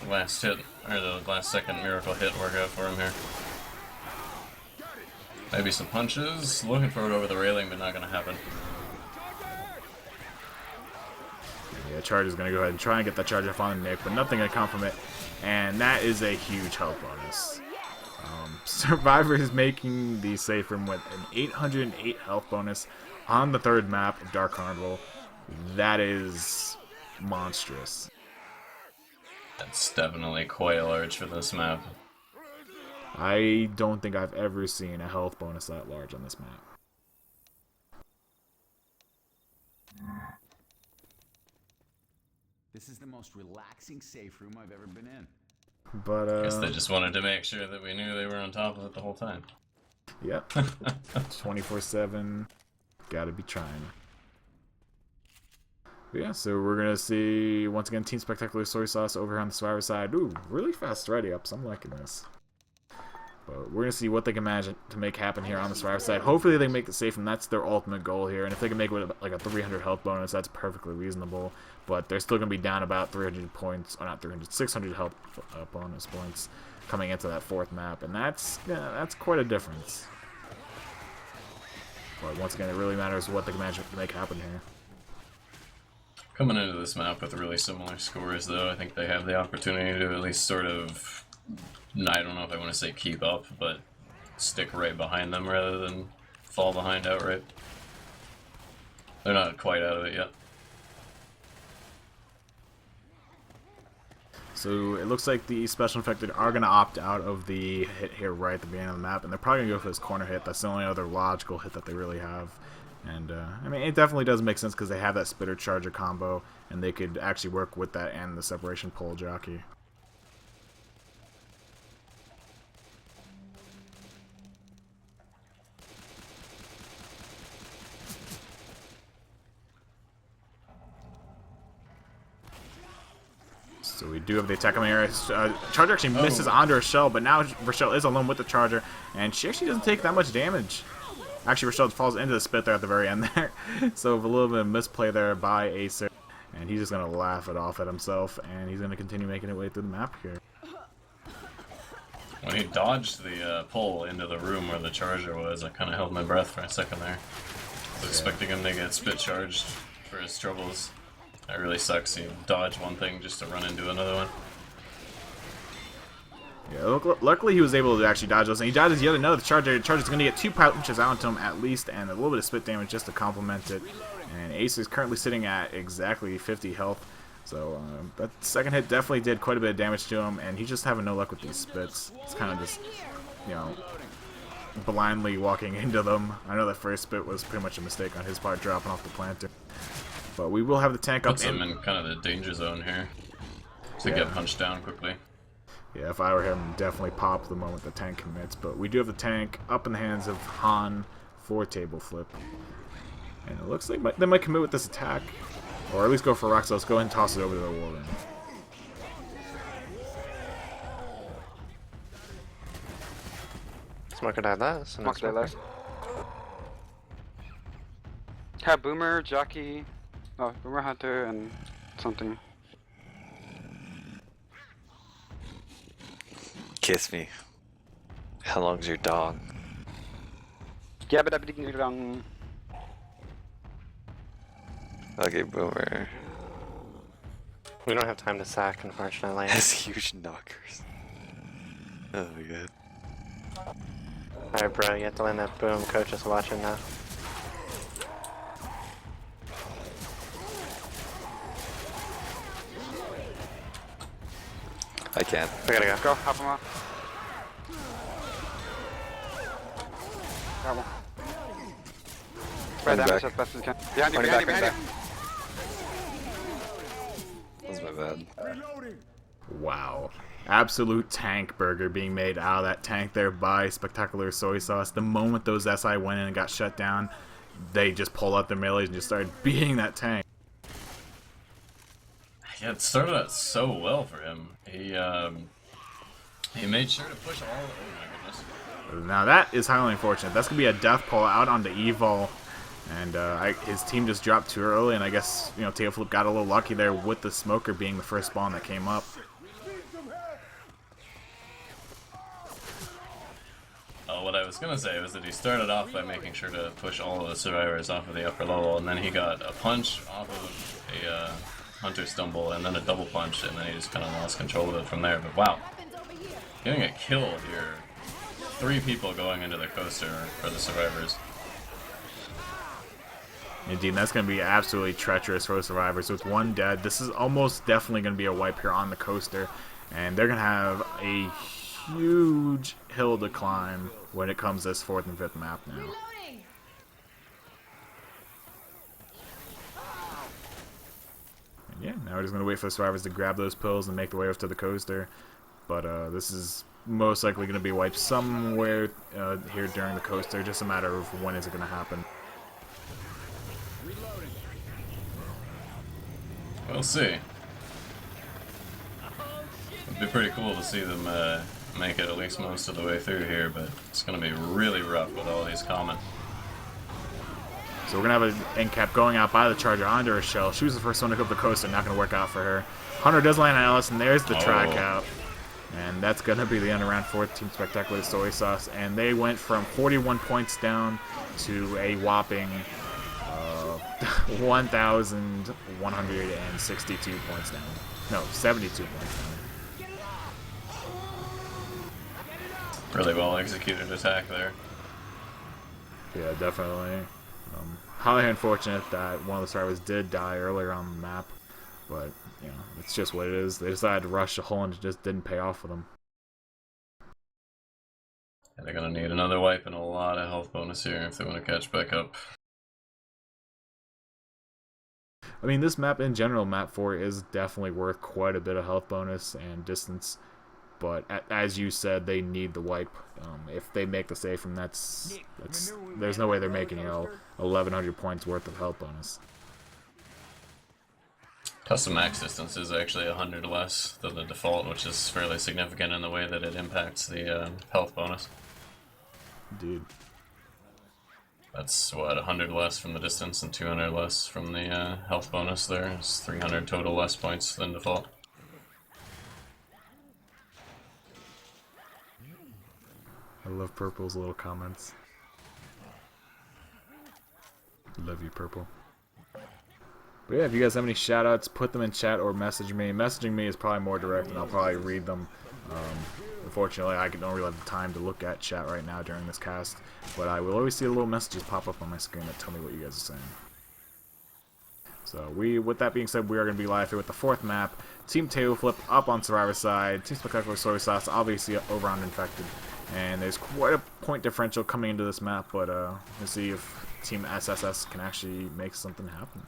last hit, or the last second miracle hit work out for him here. Maybe some punches. Looking for it over the railing, but not going to happen. Yeah, Charger's going to go ahead and try and get that charge off on Nick, but nothing going to come from it. And that is a huge health bonus. Survivor is making the safe room with an 808 health bonus on the third map of Dark Carnival. That is monstrous. That's definitely quite large for this map. I don't think I've ever seen a health bonus that large on this map. This is the most relaxing safe room I've ever been in. But I guess they just wanted to make sure that we knew they were on top of it the whole time. Yep. 24/7. Gotta be trying. But yeah, so we're gonna see once again Team Spectacular Soy Sauce over here on the Survivor side. Ooh, really fast ready ups. I'm liking this. But we're going to see what they can manage to make happen here on the Survivor side. Hopefully they make it safe, and that's their ultimate goal here. And if they can make it with like a 300 health bonus, that's perfectly reasonable. But they're still going to be down about 300 points, or not 300, 600 health bonus points coming into that 4th map. And that's quite a difference. But once again, it really matters what they can manage to make happen here. Coming into this map with really similar scores, though, I think they have the opportunity to at least sort of, I don't know if I want to say keep up, but stick right behind them rather than fall behind outright. They're not quite out of it yet. So it looks like the Special Infected are going to opt out of the hit here right at the beginning of the map, and they're probably going to go for this corner hit. That's the only other logical hit that they really have. And, I mean, it definitely does make sense because they have that Spitter Charger combo, and they could actually work with that and the Separation Pole Jockey. So we do have the attack coming here. Charger actually misses onto Rochelle, but now Rochelle is alone with the Charger, and she actually doesn't take that much damage. Actually, Rochelle falls into the spit there at the very end there. So a little bit of misplay there by Acer, and he's just going to laugh it off at himself, and he's going to continue making his way through the map here. When he dodged the pole into the room where the Charger was, I kind of held my breath for a second there. I was expecting him to get spit charged for his troubles. That really sucks. You dodge one thing just to run into another one. Yeah, luckily he was able to actually dodge those, and he dodges the other. No, the Charger's going to get 2 punches out to him at least, and a little bit of spit damage just to complement it. And Ace is currently sitting at exactly 50 health, so that second hit definitely did quite a bit of damage to him, and he's just having no luck with these spits. It's kind of just, you know, blindly walking into them. I know that first spit was pretty much a mistake on his part, dropping off the planter. But we will have the tank up. Puts him in kind of the danger zone here to get punched down quickly. Yeah, if I were him, definitely pop the moment the tank commits. But we do have the tank up in the hands of Han for Tableflip. And it looks like they might commit with this attack. Or at least go for Rox. Let's go ahead and toss it over to the War Room. Smoker died last. Smoker died last. Have Boomer, Jockey, Boomer Hunter, and something. Kiss me. How long's your dog? Okay, Boomer. We don't have time to sack, unfortunately. Has huge knockers. Oh my god. Alright, bro, you have to land that boom. Coach is watching now. I can't. We gotta go. Go, hop him off. Got one. Spread damage as best as you can. Behind you, behind you, behind you. That's my bad. Wow. Absolute tank burger being made out of that tank there by Spectacular Soy Sauce. The moment those SI went in and got shut down, they just pulled out their melees and just started beating that tank. Yeah, it started out so well for him. He made sure to push all. Oh my goodness. Now that is highly unfortunate. That's gonna be a death pull out onto Evil, and his team just dropped too early. And I guess Tableflip got a little lucky there with the smoker being the first spawn that came up. What I was gonna say was that he started off by making sure to push all of the survivors off of the upper level, and then he got a punch off of a Hunter stumble, and then a double punch, and then he just kind of lost control of it from there. But wow, getting a kill here. 3 people going into the coaster for the survivors. Indeed, that's going to be absolutely treacherous for the survivors. With 1 dead, this is almost definitely going to be a wipe here on the coaster, and they're going to have a huge hill to climb when it comes to this 4th and 5th map now. And yeah, now we're just going to wait for the survivors to grab those pills and make their way up to the coaster. But this is most likely going to be wiped somewhere here during the coaster. Just a matter of when is it going to happen. We'll see. It'd be pretty cool to see them make it at least most of the way through here, but it's going to be really rough with all these coming. So we're going to have an end cap going out by the Charger onto her shell. She was the first one to go up the coaster, not going to work out for her. Hunter does land on Alice, and there's the track out. And that's going to be the end of round 4, Team Spectacular Soy Sauce. And they went from 41 points down to a whopping 1,162 points down. No, 72 points down. Really well executed attack there. Yeah, definitely. Highly unfortunate that one of the survivors did die earlier on the map. But, you know, it's just what it is. They decided to rush the hole and it just didn't pay off for them. And they're going to need another wipe and a lot of health bonus here if they want to catch back up. I mean, this map in general, map 4, is definitely worth quite a bit of health bonus and distance. But as you said, they need the wipe. If they make the save from that's there's no way they're making 1,100 points worth of health bonus. Custom max distance is actually 100 less than the default, which is fairly significant in the way that it impacts the health bonus. Dude. That's what, 100 less from the distance and 200 less from the health bonus there. It's 300 total less points than default. I love Purple's little comments. Love you, Purple. But yeah, if you guys have any shoutouts, put them in chat or message me. Messaging me is probably more direct, and I'll probably read them. Unfortunately, I don't really have the time to look at chat right now during this cast, but I will always see the little messages pop up on my screen that tell me what you guys are saying. So with that being said, we are going to be live here with the 4th map. Team Tableflip up on Survivor side. Team Spectacular Soy Sauce obviously over on Infected. And there's quite a point differential coming into this map, but we'll see if Team SSS can actually make something happen.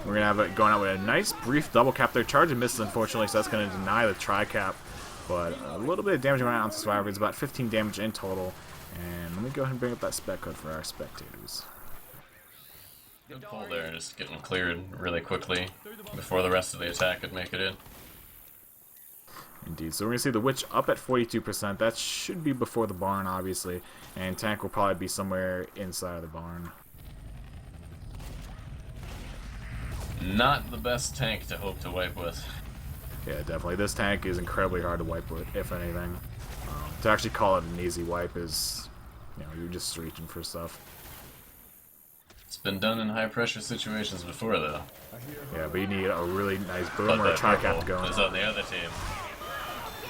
We're going to have it going out with a nice brief double cap there. Charge misses, unfortunately, so that's going to deny the tri-cap. But a little bit of damage going out on Survivor. It's about 15 damage in total. And let me go ahead and bring up that spec code for our spectators. Good pull there, just getting cleared really quickly before the rest of the attack could make it in. Indeed. So we're going to see the Witch up at 42%. That should be before the barn, obviously. And Tank will probably be somewhere inside of the barn. Not the best tank to hope to wipe with. Yeah, definitely. This tank is incredibly hard to wipe with, if anything. To actually call it an easy wipe is, you know, you're just reaching for stuff. It's been done in high pressure situations before, though. Yeah, but you need a really nice boom or a tri-cap to go in. Is on the other team.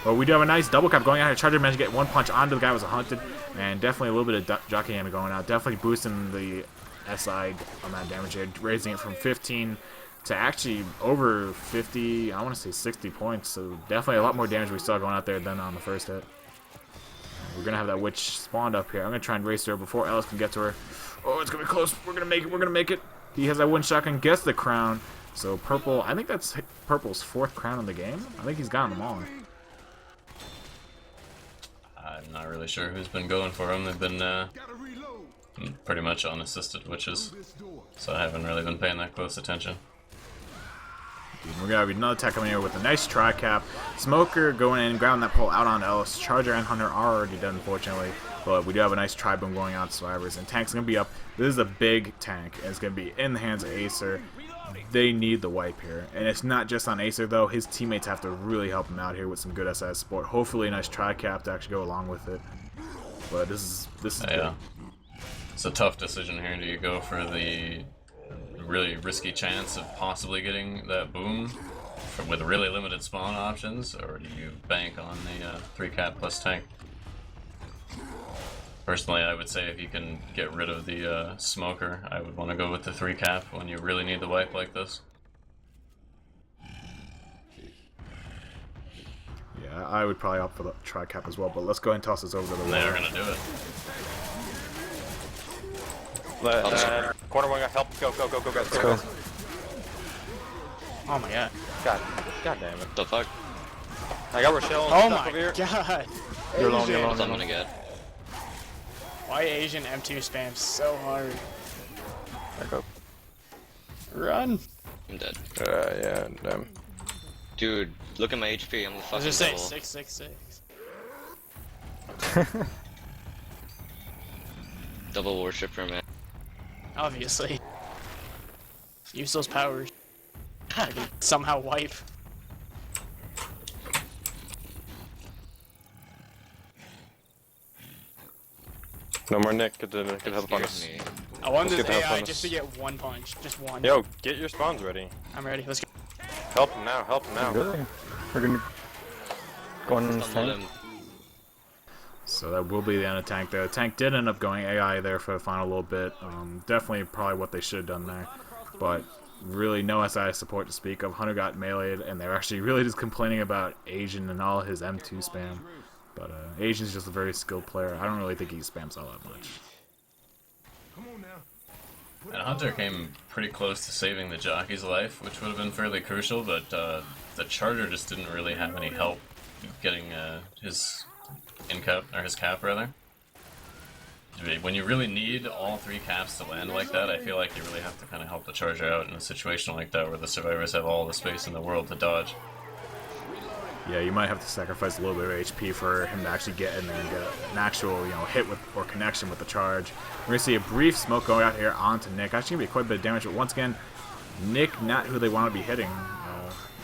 Well, we do have a nice double cap going out here. Charger managed to get one punch onto the guy who was hunted, and definitely a little bit of jockey hammer going out. Definitely boosting the SI amount of damage here, raising it from 15 to actually over 50, I want to say 60 points. So definitely a lot more damage we saw going out there than on the first hit. We're going to have that witch spawned up here. I'm going to try and race her before Ellis can get to her. Oh, it's going to be close. We're going to make it. We're going to make it. He has that one shotgun, gets the crown. So Purple, I think that's Purple's 4th crown in the game. I think he's gotten them all. I'm not really sure who's been going for him. They've been pretty much unassisted witches, so I haven't really been paying that close attention. We're going to have another attack coming here with a nice tri-cap. Smoker going in, grabbing that pole out on Ellis. Charger and Hunter are already dead, unfortunately. But we do have a nice tri-boom going out to Survivors. And Tank's going to be up. This is a big tank. And it's going to be in the hands of Acer. They need the wipe here. And it's not just on Acer, though. His teammates have to really help him out here with some good SS support. Hopefully a nice tri-cap to actually go along with it. But this is yeah. It's a tough decision here. Do you go for the really risky chance of possibly getting that boom with really limited spawn options, or do you bank on the 3-cap plus tank? Personally, I would say if you can get rid of the smoker, I would want to go with the 3-cap when you really need the wipe like this. Yeah, I would probably opt for the tri-cap as well, but let's go ahead and toss this over to the wall. They're going to do it. Corner one, help. Go, guys. Go. Oh my god. God damn it. What the fuck? I got Rochelle. Oh my god. You're alone, That's what I'm gonna get. Why Asian M2 spam so hard? Back up. Run. I'm dead. Yeah, damn. Dude, look at my HP. I'm the I was fucking just saying devil. 666. Double worshipper, man. Obviously. Use those powers. I can somehow wipe. No more Nick. Get That help on scares us. me. I want Let's this get the help AI on just us. to get one punch. Just one. Yo, get your spawns ready. I'm ready. Let's go. Help him now. Help him now. Really? We're gonna go on this Stumble tank. him. So that will be the end of tank there. The tank did end up going AI there for the final little bit. Definitely probably what they should have done there. But really no SI support to speak of. Hunter got meleeed, and they're actually really just complaining about Asian and all his M2 spam. But Asian's just a very skilled player. I don't really think he spams all that much. And Hunter came pretty close to saving the jockey's life, which would have been fairly crucial, but the Charger just didn't really have any help getting his his cap rather. When you really need all 3 caps to land like that, I feel like you really have to kind of help the Charger out in a situation like that where the survivors have all the space in the world to dodge. Yeah, you might have to sacrifice a little bit of HP for him to actually get in there and get an actual, hit with or connection with the charge. We're gonna see a brief smoke going out here onto Nick. Actually, gonna be quite a bit of damage, but once again, Nick not who they want to be hitting.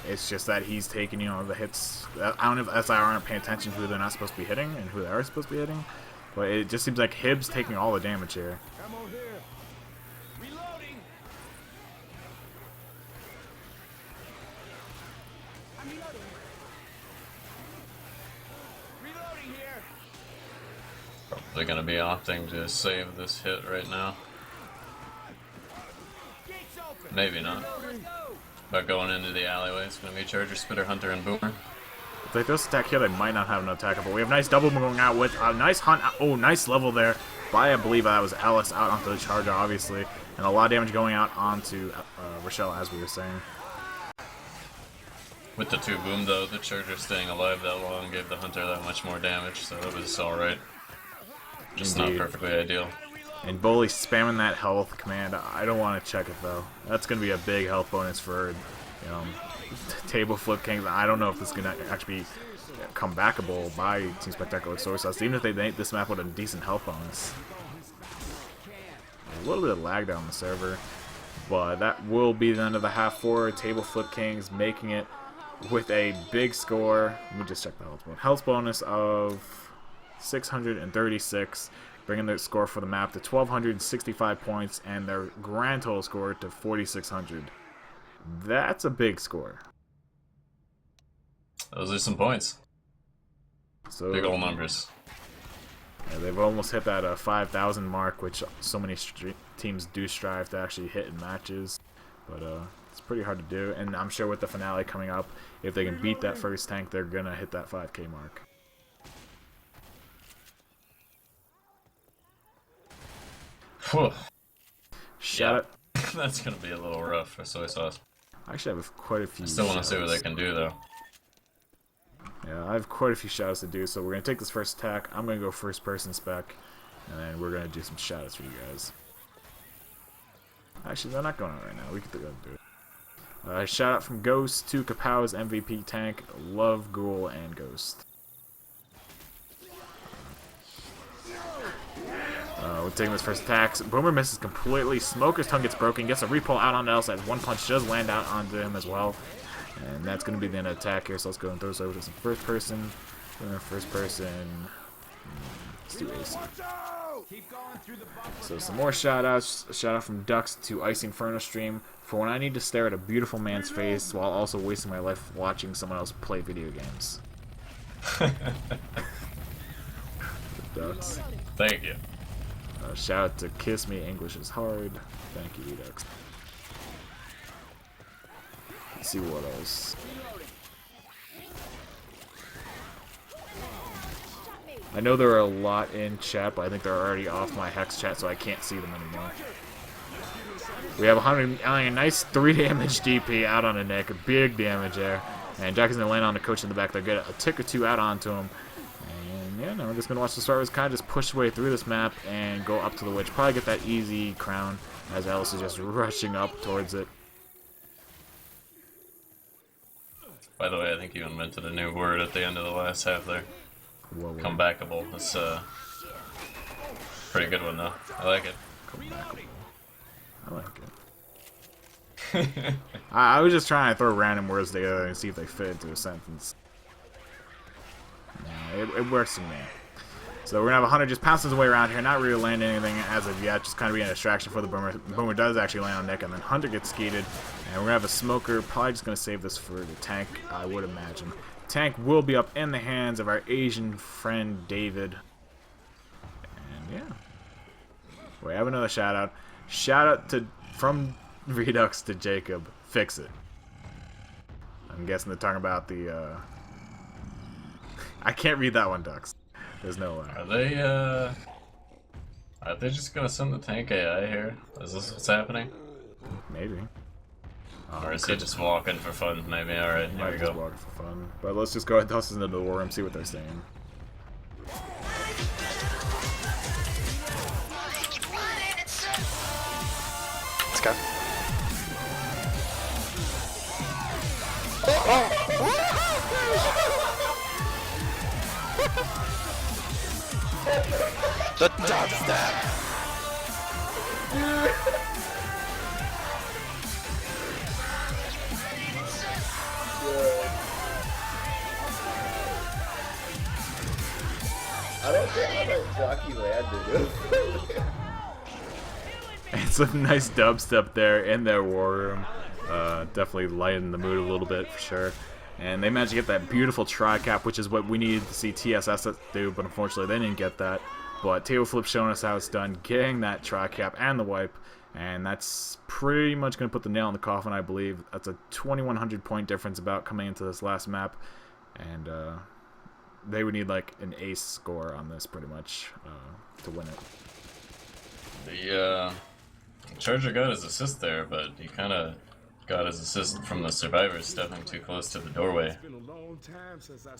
It's just that he's taking, the hits. I don't know if SIR aren't paying attention to who they're not supposed to be hitting and who they are supposed to be hitting, but it just seems like Hibbs taking all the damage here. Probably gonna be opting to save this hit right now. Maybe not. But going into the alleyway, it's gonna be Charger, Spitter, Hunter, and Boomer. If they throw attack here, they might not have an attacker, but we have nice double going out with a nice hunt. Oh, nice level there by, I believe that was Ellis out onto the Charger, obviously. And a lot of damage going out onto Rochelle, as we were saying. With the 2 boom though, the Charger staying alive that long gave the Hunter that much more damage, so it was alright. Just Indeed. not perfectly ideal. And Bully spamming that health command. I don't want to check it though. That's going to be a big health bonus for, Tableflip Kings. I don't know if this is going to actually be comebackable by Team Spectacular Soy Sauce, even if they made this map with a decent health bonus. A little bit of lag down the server, but that will be the end of the half for Tableflip Kings, making it with a big score. Let me just check the health bonus. Health bonus of 636, bringing their score for the map to 1,265 points, and their grand total score to 4,600. That's a big score. Those are some points. So Big old numbers. Yeah, they've almost hit that 5,000 mark, which so many teams do strive to actually hit in matches. But it's pretty hard to do, and I'm sure with the finale coming up, if they can beat that first tank, they're gonna hit that 5K mark. Whew. Shout out. That's gonna be a little rough for Soy Sauce. I actually have quite a few. I still want to see what they shoutouts. can do though. Yeah, I have quite a few shoutouts to do, so we're gonna take this first attack. I'm gonna go first person spec, and then we're gonna do some shoutouts for you guys. Actually, they're not going on right now. We could go and do it. Shout out from Ghost to Kapow's MVP tank. Love Ghoul and Ghost. We're taking this first attack. Boomer misses completely. Smoker's tongue gets broken. Gets a repull out on Elsa as one punch does land out onto him as well. And that's going to be the end of the attack here. So let's go and throw this over to some first person. First person. Let's do AC. So some more shout outs. A shout out from Ducks to Ice Inferno Stream for when I need to stare at a beautiful man's face while also wasting my life watching someone else play video games. Ducks. Thank you. Shout out to Kiss Me, English is Hard. Thank you, Ducks. Let's see what else. I know there are a lot in chat, but I think they're already off my Hex chat, so I can't see them anymore. We have 100, a nice 3 damage DP out on a Nick, big damage there. And Jack is going to land on the coach in the back. They'll get a tick or 2 out onto him. And yeah, no, we're just going to watch the Starvers kind of just push their way through this map and go up to the Witch. Probably get that easy crown as Alice is just rushing up towards it. By the way, I think you invented a new word at the end of the last half there. Whoa, whoa. Comebackable. That's pretty good one though. I like it. Comebackable. I like it. I was just trying to throw random words together and see if they fit into a sentence. No, it works to me. So we're gonna have a Hunter just pouncing his way around here, not really landing anything as of yet, just kind of being a distraction for the Boomer. Boomer does actually land on Nick, and then Hunter gets skeeted, and we're gonna have a Smoker, probably just gonna save this for the tank, I would imagine. Tank will be up in the hands of our Asian friend David. And yeah. We have another shout out. Shout out to from Redux to Jacob. Fix it. I'm guessing they're talking about the I can't read that one, Dux. There's no way. Are they just gonna send the tank AI here? Is this what's happening? Maybe. Or is he just walking for fun? Maybe. Alright, here we go. Walking for fun. But let's just go ahead and toss this into the war room, see what they're saying. Let's go. The dubstep! I don't get how that jockey landed. It's a nice dubstep there in their war room. Definitely lighten the mood a little bit for sure. And they managed to get that beautiful tri-cap, which is what we needed to see TSSS do, but unfortunately they didn't get that. But Tableflip showing us how it's done, getting that tri-cap and the wipe, and that's pretty much going to put the nail in the coffin, I believe. That's a 2,100 point difference about coming into this last map, and they would need like an ace score on this pretty much to win it. The Charger got his assist there, but he kind of got his assist from the survivors stepping too close to the doorway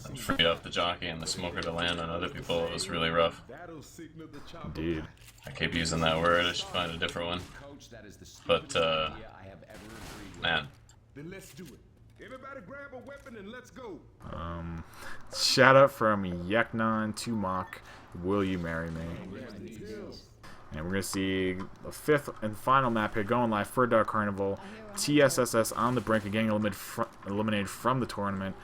and freed up the jockey and the Smoker to land on other people. It was really rough. Indeed. I keep using that word. I should find a different one. But man. Everybody grab a weapon and let's go. Shout out from Yeknon to Mock. Will you marry me? And we're going to see the fifth and final map here going live for Dark Carnival. TSSS on the brink of getting eliminated from the tournament.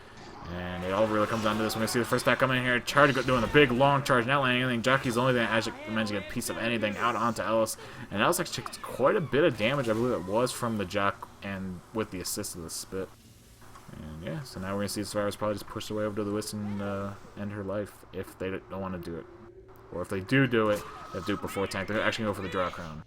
And it all really comes down to this. We're going to see the first stack coming in here. Charge doing a big long charge, not landing anything. Jockey's the only thing that actually managed to get a piece of anything out onto Ellis. And Ellis actually took quite a bit of damage, I believe it was, from the Jock and with the assist of the Spit. And yeah, so now we're going to see the survivors probably just push their way over to the Wisp and end her life if they don't want to do it. Or if they do it, they have to do it before tank. They're actually going to go for the draw crown.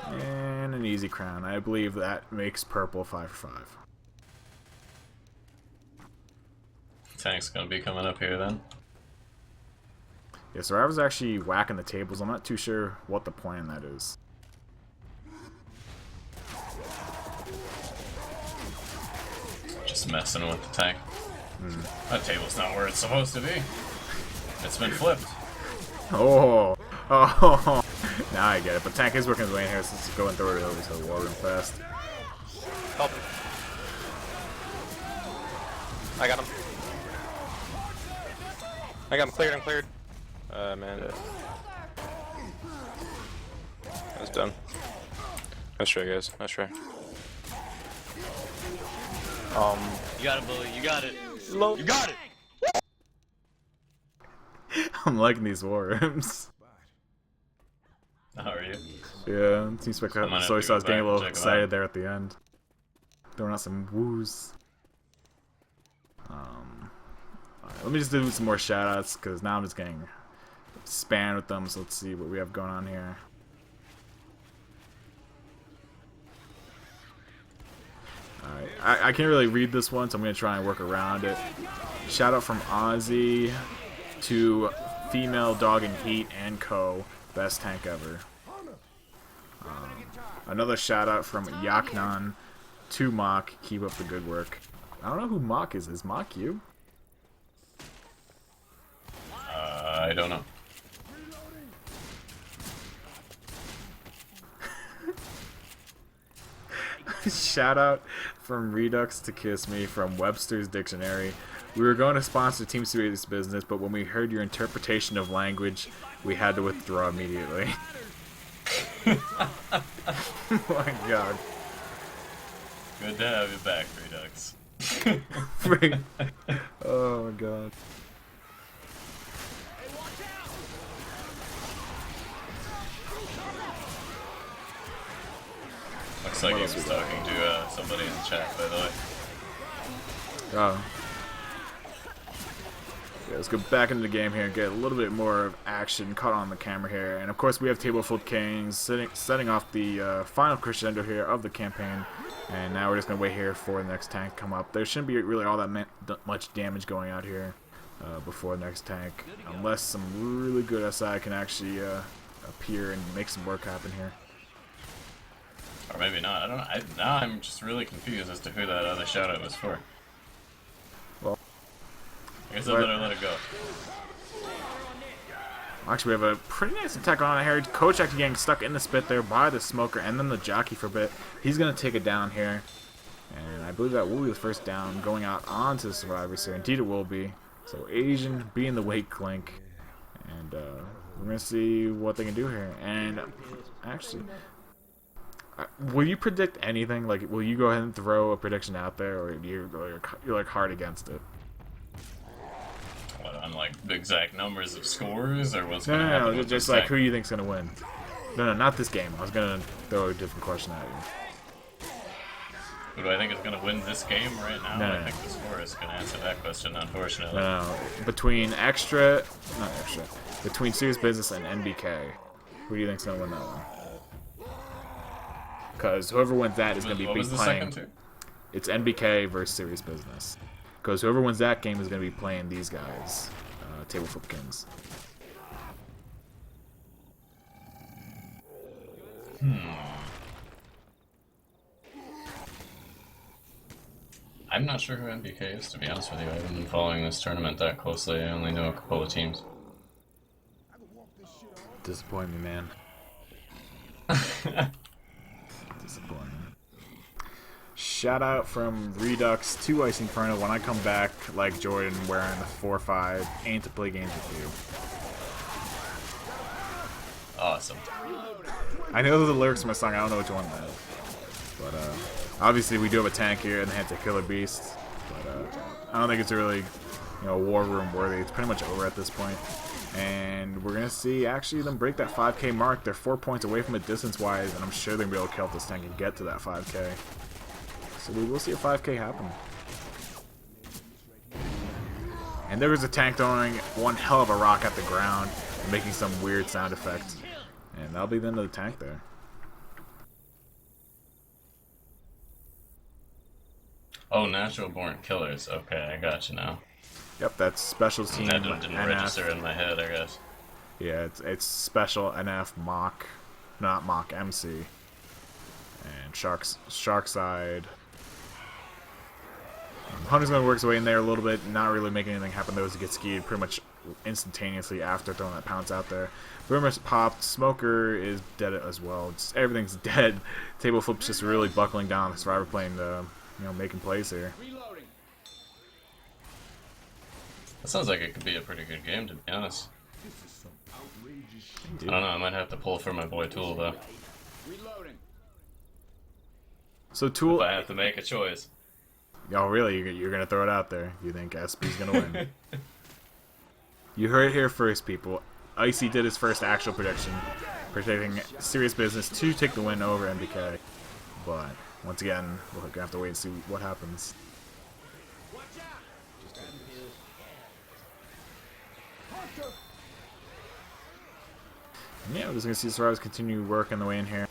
And an easy crown. I believe that makes purple 5 for 5. Tank's gonna be coming up here then. Yeah, so I was actually whacking the tables. I'm not too sure what the plan that is. Just messing with the tank. That table's not where it's supposed to be. It's been flipped. Oh, now I get it. But tank is working his way in here, so let's go and throw it over to the war room fast. Help him. I got him. I got him cleared, I'm cleared. Man. That's done. Nice try, guys. Nice try. You got it, bully. You got it. You got it. I'm liking these war rooms. How are you? Yeah, seems like Soy Sauce getting a little excited there at the end. Throwing out some woos. Alright, let me just do some more shoutouts because now I'm just getting spammed with them. So let's see what we have going on here. Alright, I can't really read this one, so I'm going to try and work around it. Shout out from Ozzy to Female Dog and Heat and Co. Best tank ever. Another shout out from Yaknan to Mock. Keep up the good work. I don't know who Mock is. Is Mock you? I don't know. Shout out from Redux to Kiss Me from Webster's Dictionary. We were going to sponsor Team Serious Business, but when we heard your interpretation of language, we had to withdraw immediately. Oh my god. Good to have you back, Redux. Oh my god. Looks like he was talking to somebody in the chat, by the way. Oh. Yeah, let's go back into the game here and get a little bit more of action caught on the camera here. And of course we have Tableflip Kings setting off the final crescendo here of the campaign. And now we're just going to wait here for the next tank to come up. There shouldn't be really all that much damage going out here before the next tank. Unless some really good SI can actually appear and make some work happen here. Or maybe not. I don't know. Now I'm just really confused as to who that other shoutout was for. Well, I guess I better let it go. Actually, we have a pretty nice attack on here. Coach actually getting stuck in the spit there by the smoker and then the jockey for a bit. He's going to take it down here. And I believe that will be the first down going out onto the survivors here. Indeed it will be. So Asian being the weak link. And we're going to see what they can do here. And actually, will you predict anything? Like, will you go ahead and throw a prediction out there, or you're like hard against it? What, on like the exact numbers of scores, or what's going to happen? No, just like who you think's gonna win. No, not this game. I was gonna throw a different question at you. Who do I think is going to win this game right now? No. I think the score is going to answer that question, unfortunately. No, between between Serious Business and NBK, who do you think's gonna win that one? Because whoever wins that is going to be playing. It's NBK versus Serious Business. Because whoever wins that game is going to be playing these guys, Tableflip Kings. I'm not sure who NBK is, to be honest with you. I haven't been following this tournament that closely. I only know a couple of teams. Disappoint me, man. Disappointing. Shout out from Redux to Ice Inferno. When I come back, like Jordan, wearing the 4-5, aim to play games with you. Awesome. I know the lyrics of my song. I don't know which one that is, but obviously we do have a tank here and they have to kill a beast. But I don't think it's really, war room worthy. It's pretty much over at this point. And we're gonna see actually them break that 5K mark. They're 4 points away from it distance-wise, and I'm sure they'll be able to kill this tank and get to that 5K. So we will see a 5K happen. And there was a tank throwing one hell of a rock at the ground and making some weird sound effect. And that'll be the end of the tank there. Oh, Natural Born Killers. Okay, I got you now. Yep, that's special team. That didn't register in my head, I guess. Yeah, it's special NF Mock, not Mock MC, and Shark side. Hunter's gonna work his way in there a little bit, not really making anything happen. Those get skied pretty much instantaneously after throwing that pounce out there. Boomer's popped. Smoker is dead as well. Everything's dead. Tableflip's just really buckling down. The survivor playing making plays here. That sounds like it could be a pretty good game, to be honest. I don't know, I might have to pull for my boy Tool, though. So Tool... If I have to make a choice. Oh, really? You're going to throw it out there? You think SP's going to win? You heard it here first, people. Icy did his first actual prediction, predicting Serious Business to take the win over NBK. But, once again, we're going to have to wait and see what happens. Yeah, we're just gonna see survivors continue working the way in here.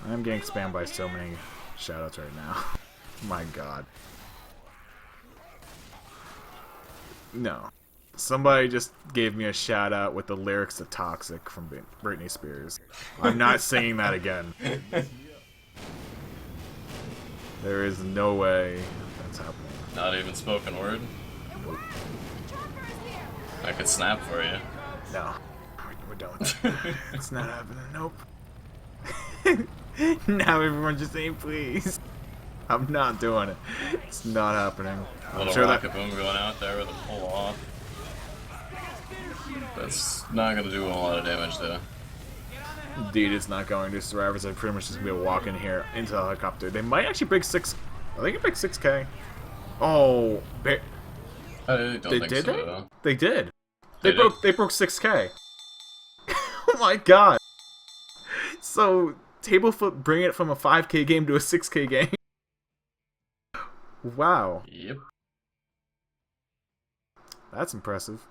I'm getting spammed by so many shoutouts right now. My god. No. Somebody just gave me a shout out with the lyrics to Toxic from Britney Spears. I'm not singing that again. There is no way that's happening. Not even spoken word? Nope. I could snap for you. No. We're done with it. It's not happening. Nope. Now everyone just saying please. I'm not doing it. It's not happening. A little sure rocket boom going out there with a pull off. That's not gonna do a lot of damage though. Indeed, it's not going to. Survivors are pretty much just gonna be a walk in here into the helicopter. They might actually break 6. Are they gonna break 6K? Oh, I don't they think did. so, though. They did. They did? They broke 6K. Oh my god. So Tableflip bring it from a 5K game to a 6K game. Wow. Yep. That's impressive.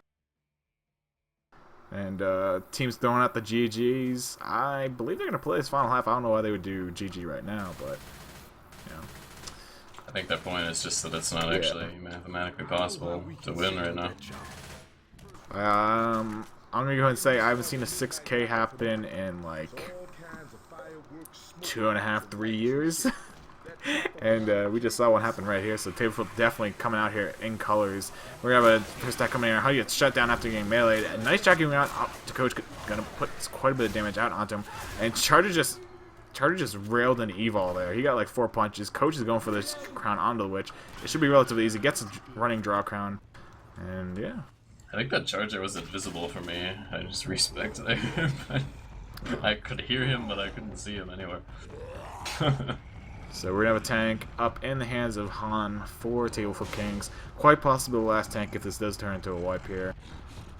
And teams throwing out the GGs. I believe they're gonna play this final half. I don't know why they would do GG right now, but you know. I think their point is just that it's not actually mathematically possible to win right now. I'm gonna go ahead and say I haven't seen a 6K happen in like 2.5, 3 years. And we just saw what happened right here. So Tableflip definitely coming out here in colors. We're gonna have a first stack coming in. How you get shut down after getting meleeed. A nice job getting out to Coach. Gonna put quite a bit of damage out onto him. And Charger just railed an evil there. He got like 4 punches. Coach is going for this crown onto the witch. It should be relatively easy. Gets a running draw crown. And yeah. I think that Charger was invisible for me. I just respected him. I could hear him, but I couldn't see him anywhere. So we're gonna have a tank up in the hands of Han for Tableflip Kings. Quite possibly the last tank if this does turn into a wipe here.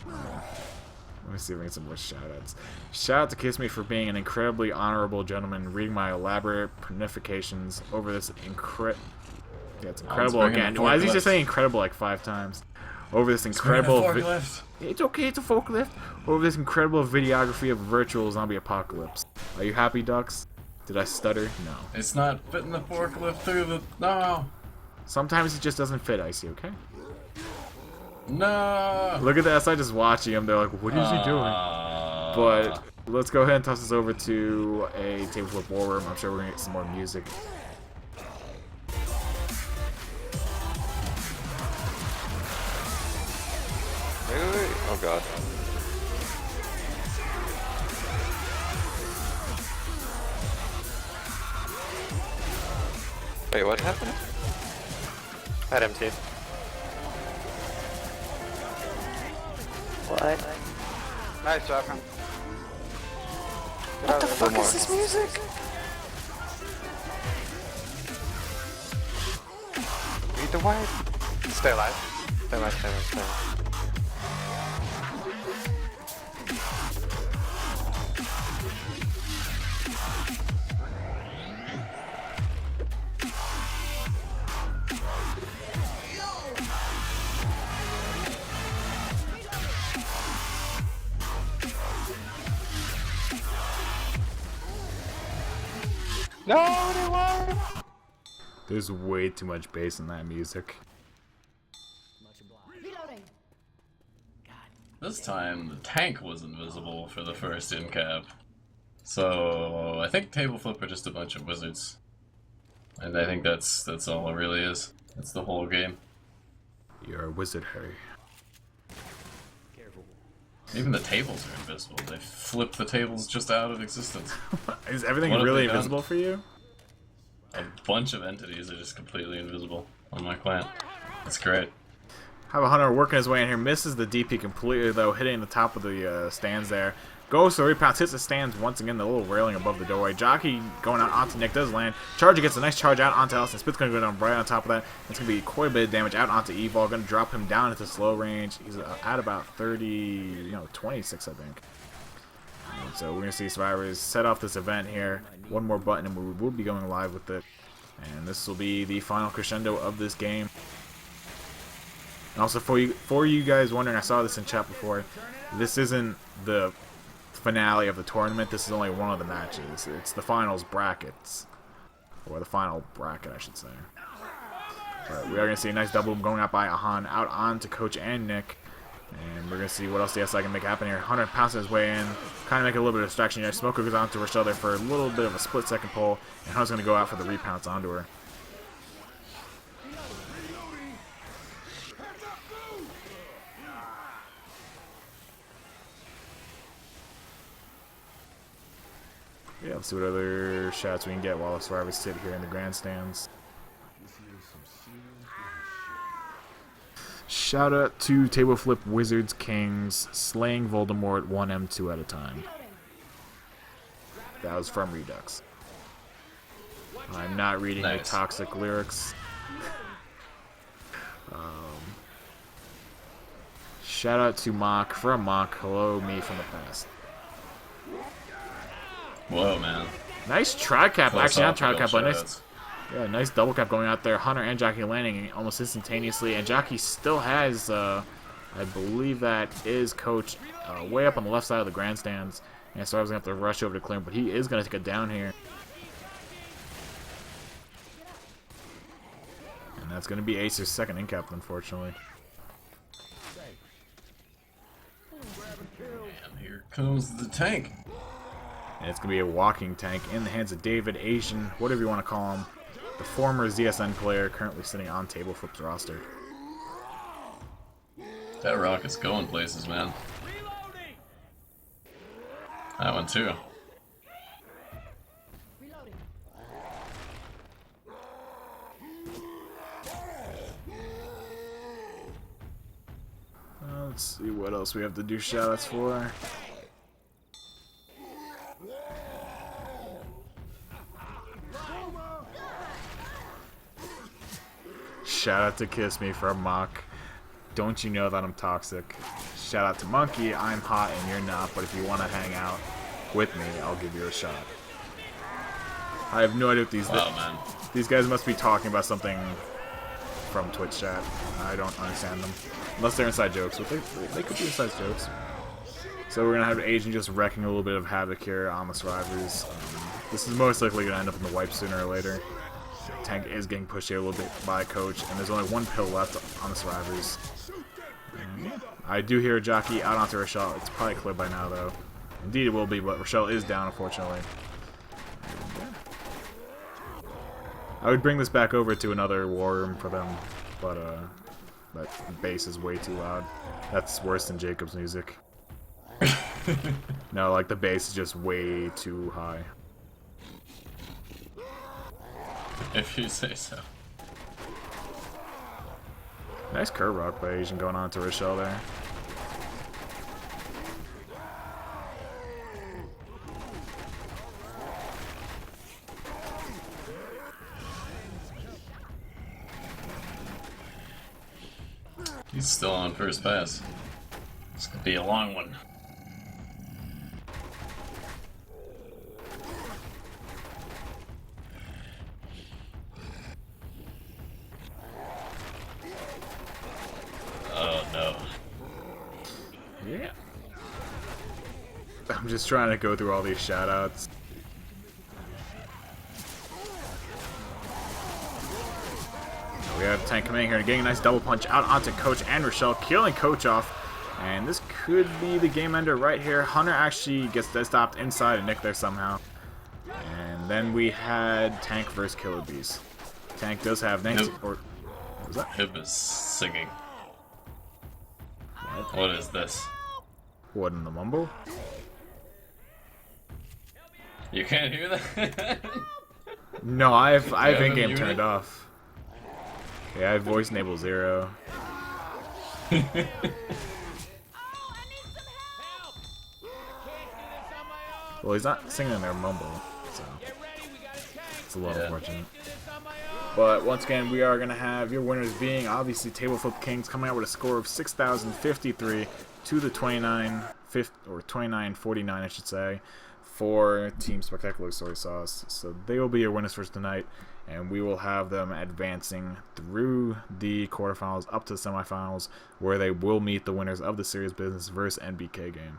Let me see if we can get some more shoutouts. Shout out to Kiss Me for being an incredibly honorable gentleman, reading my elaborate ponifications over this it's incredible again. Why is he just saying incredible like 5 times? Over this incredible it's okay, it's a forklift. Over this incredible videography of a virtual zombie apocalypse. Are you happy, Ducks? Did I stutter? No. It's not fitting the forklift through the... No! Sometimes it just doesn't fit, Icy, okay? No! Look at that, I just watching him, they're like, what is he doing? But let's go ahead and toss this over to a Tableflip War Room. I'm sure we're gonna get some more music. Wait. Oh god. Wait, what happened? I had MT. What? Nice job, man. What the fuck is this music? Beat the white. Stay alive. Stay alive, stay alive, stay alive. No, they won! There's way too much bass in that music. Reloading. This time, the tank was invisible for the first in-cap. So, I think Tableflip are just a bunch of wizards. And I think that's all it really is. That's the whole game. You're a wizard, Harry. Even the tables are invisible. They flip the tables just out of existence. Is everything What have really they done? invisible for you? A bunch of entities are just completely invisible on my clan. That's great. Have a hunter working his way in here, misses the DP completely though, hitting the top of the stands there. Goes to rebounds, hits the stands once again, the little railing above the doorway. Jockey going out onto Nick, does land. Charger gets a nice charge out onto Elson. Spit's going to go down right on top of that. It's going to be quite a bit of damage out onto Evol. Going to drop him down into slow range. He's at about 26, I think. And so we're going to see Survivors set off this event here. One more button and we will be going live with it. And this will be the final crescendo of this game. And also for you guys wondering, I saw this in chat before, this isn't the finale of the tournament. This is only one of the matches. It's the finals brackets, or the final bracket, I should say. But we are going to see a nice double going out by Ahan, out on to Coach and Nick. And we're going to see what else the SI can make happen here. Hunter pounces his way in, kind of make a little bit of distraction here. Smoker goes on to Rochelle there for a little bit of a split-second pull, and Hunter's going to go out for the repounce onto her. Yeah, let's see what other shots we can get while the Survivors sit here in the grandstands. Shout out to Tableflip Wizards Kings slaying Voldemort 1M2 at a time. That was from Redux. I'm not reading the toxic lyrics. Shout out to Mock from Mock. Hello, me from the past. Whoa, man. Nice tri-cap. Actually, not tri-cap, but nice. Yeah, nice double cap going out there. Hunter and Jockey landing almost instantaneously, and Jockey still has, I believe that is Coach way up on the left side of the grandstands. And so I was going to have to rush over to clear him, but he is going to take it down here. And that's going to be Acer's second in cap, unfortunately. And here comes the tank. And it's going to be a walking tank in the hands of David Asian, whatever you want to call him. The former ZSN player currently sitting on Tableflip's roster. That rocket's going places, man. That one too. Let's see what else we have to do shoutouts for. Shout out to Kiss Me from Mock. Don't you know that I'm toxic? Shout out to Monkey. I'm hot and you're not, but if you want to hang out with me, I'll give you a shot. I have no idea what these guys must be talking about something from Twitch chat. I don't understand them. Unless they're inside jokes, but they could be inside jokes. So we're going to have Asian just wrecking a little bit of havoc here on the survivors. This is most likely going to end up in the wipe sooner or later. Tank is getting pushed here a little bit by Coach, and there's only one pill left on the survivors. I do hear a Jockey out onto Rochelle. It's probably clear by now, though. Indeed it will be, but Rochelle is down, unfortunately. I would bring this back over to another war room for them, but that bass is way too loud. That's worse than Jacob's music. No, like the bass is just way too high. If you say so. Nice curve rock by Asian going on to Rochelle there. He's still on first pass. This could be a long one. Oh no. Yeah. I'm just trying to go through all these shoutouts. We have Tank coming in here and getting a nice double punch out onto Coach and Rochelle, killing Coach off. And this could be the game ender right here. Hunter actually gets stopped inside and Nick there somehow. And then we had Tank versus Killer Bees. Tank does have nice. Or what was that? Hib is singing. What is this? What in the mumble? You can't hear that? No, I have in-game turned off. Yeah, I have voice enable 0. Well, he's not singing in their mumble, so it's a little unfortunate. But once again, we are going to have your winners being obviously Tableflip Kings coming out with a score of 6,053 to the 2949, I should say, for Team Spectacular Soy Sauce. So they will be your winners for tonight, and we will have them advancing through the quarterfinals up to the semifinals, where they will meet the winners of the Serious Business versus NBK game.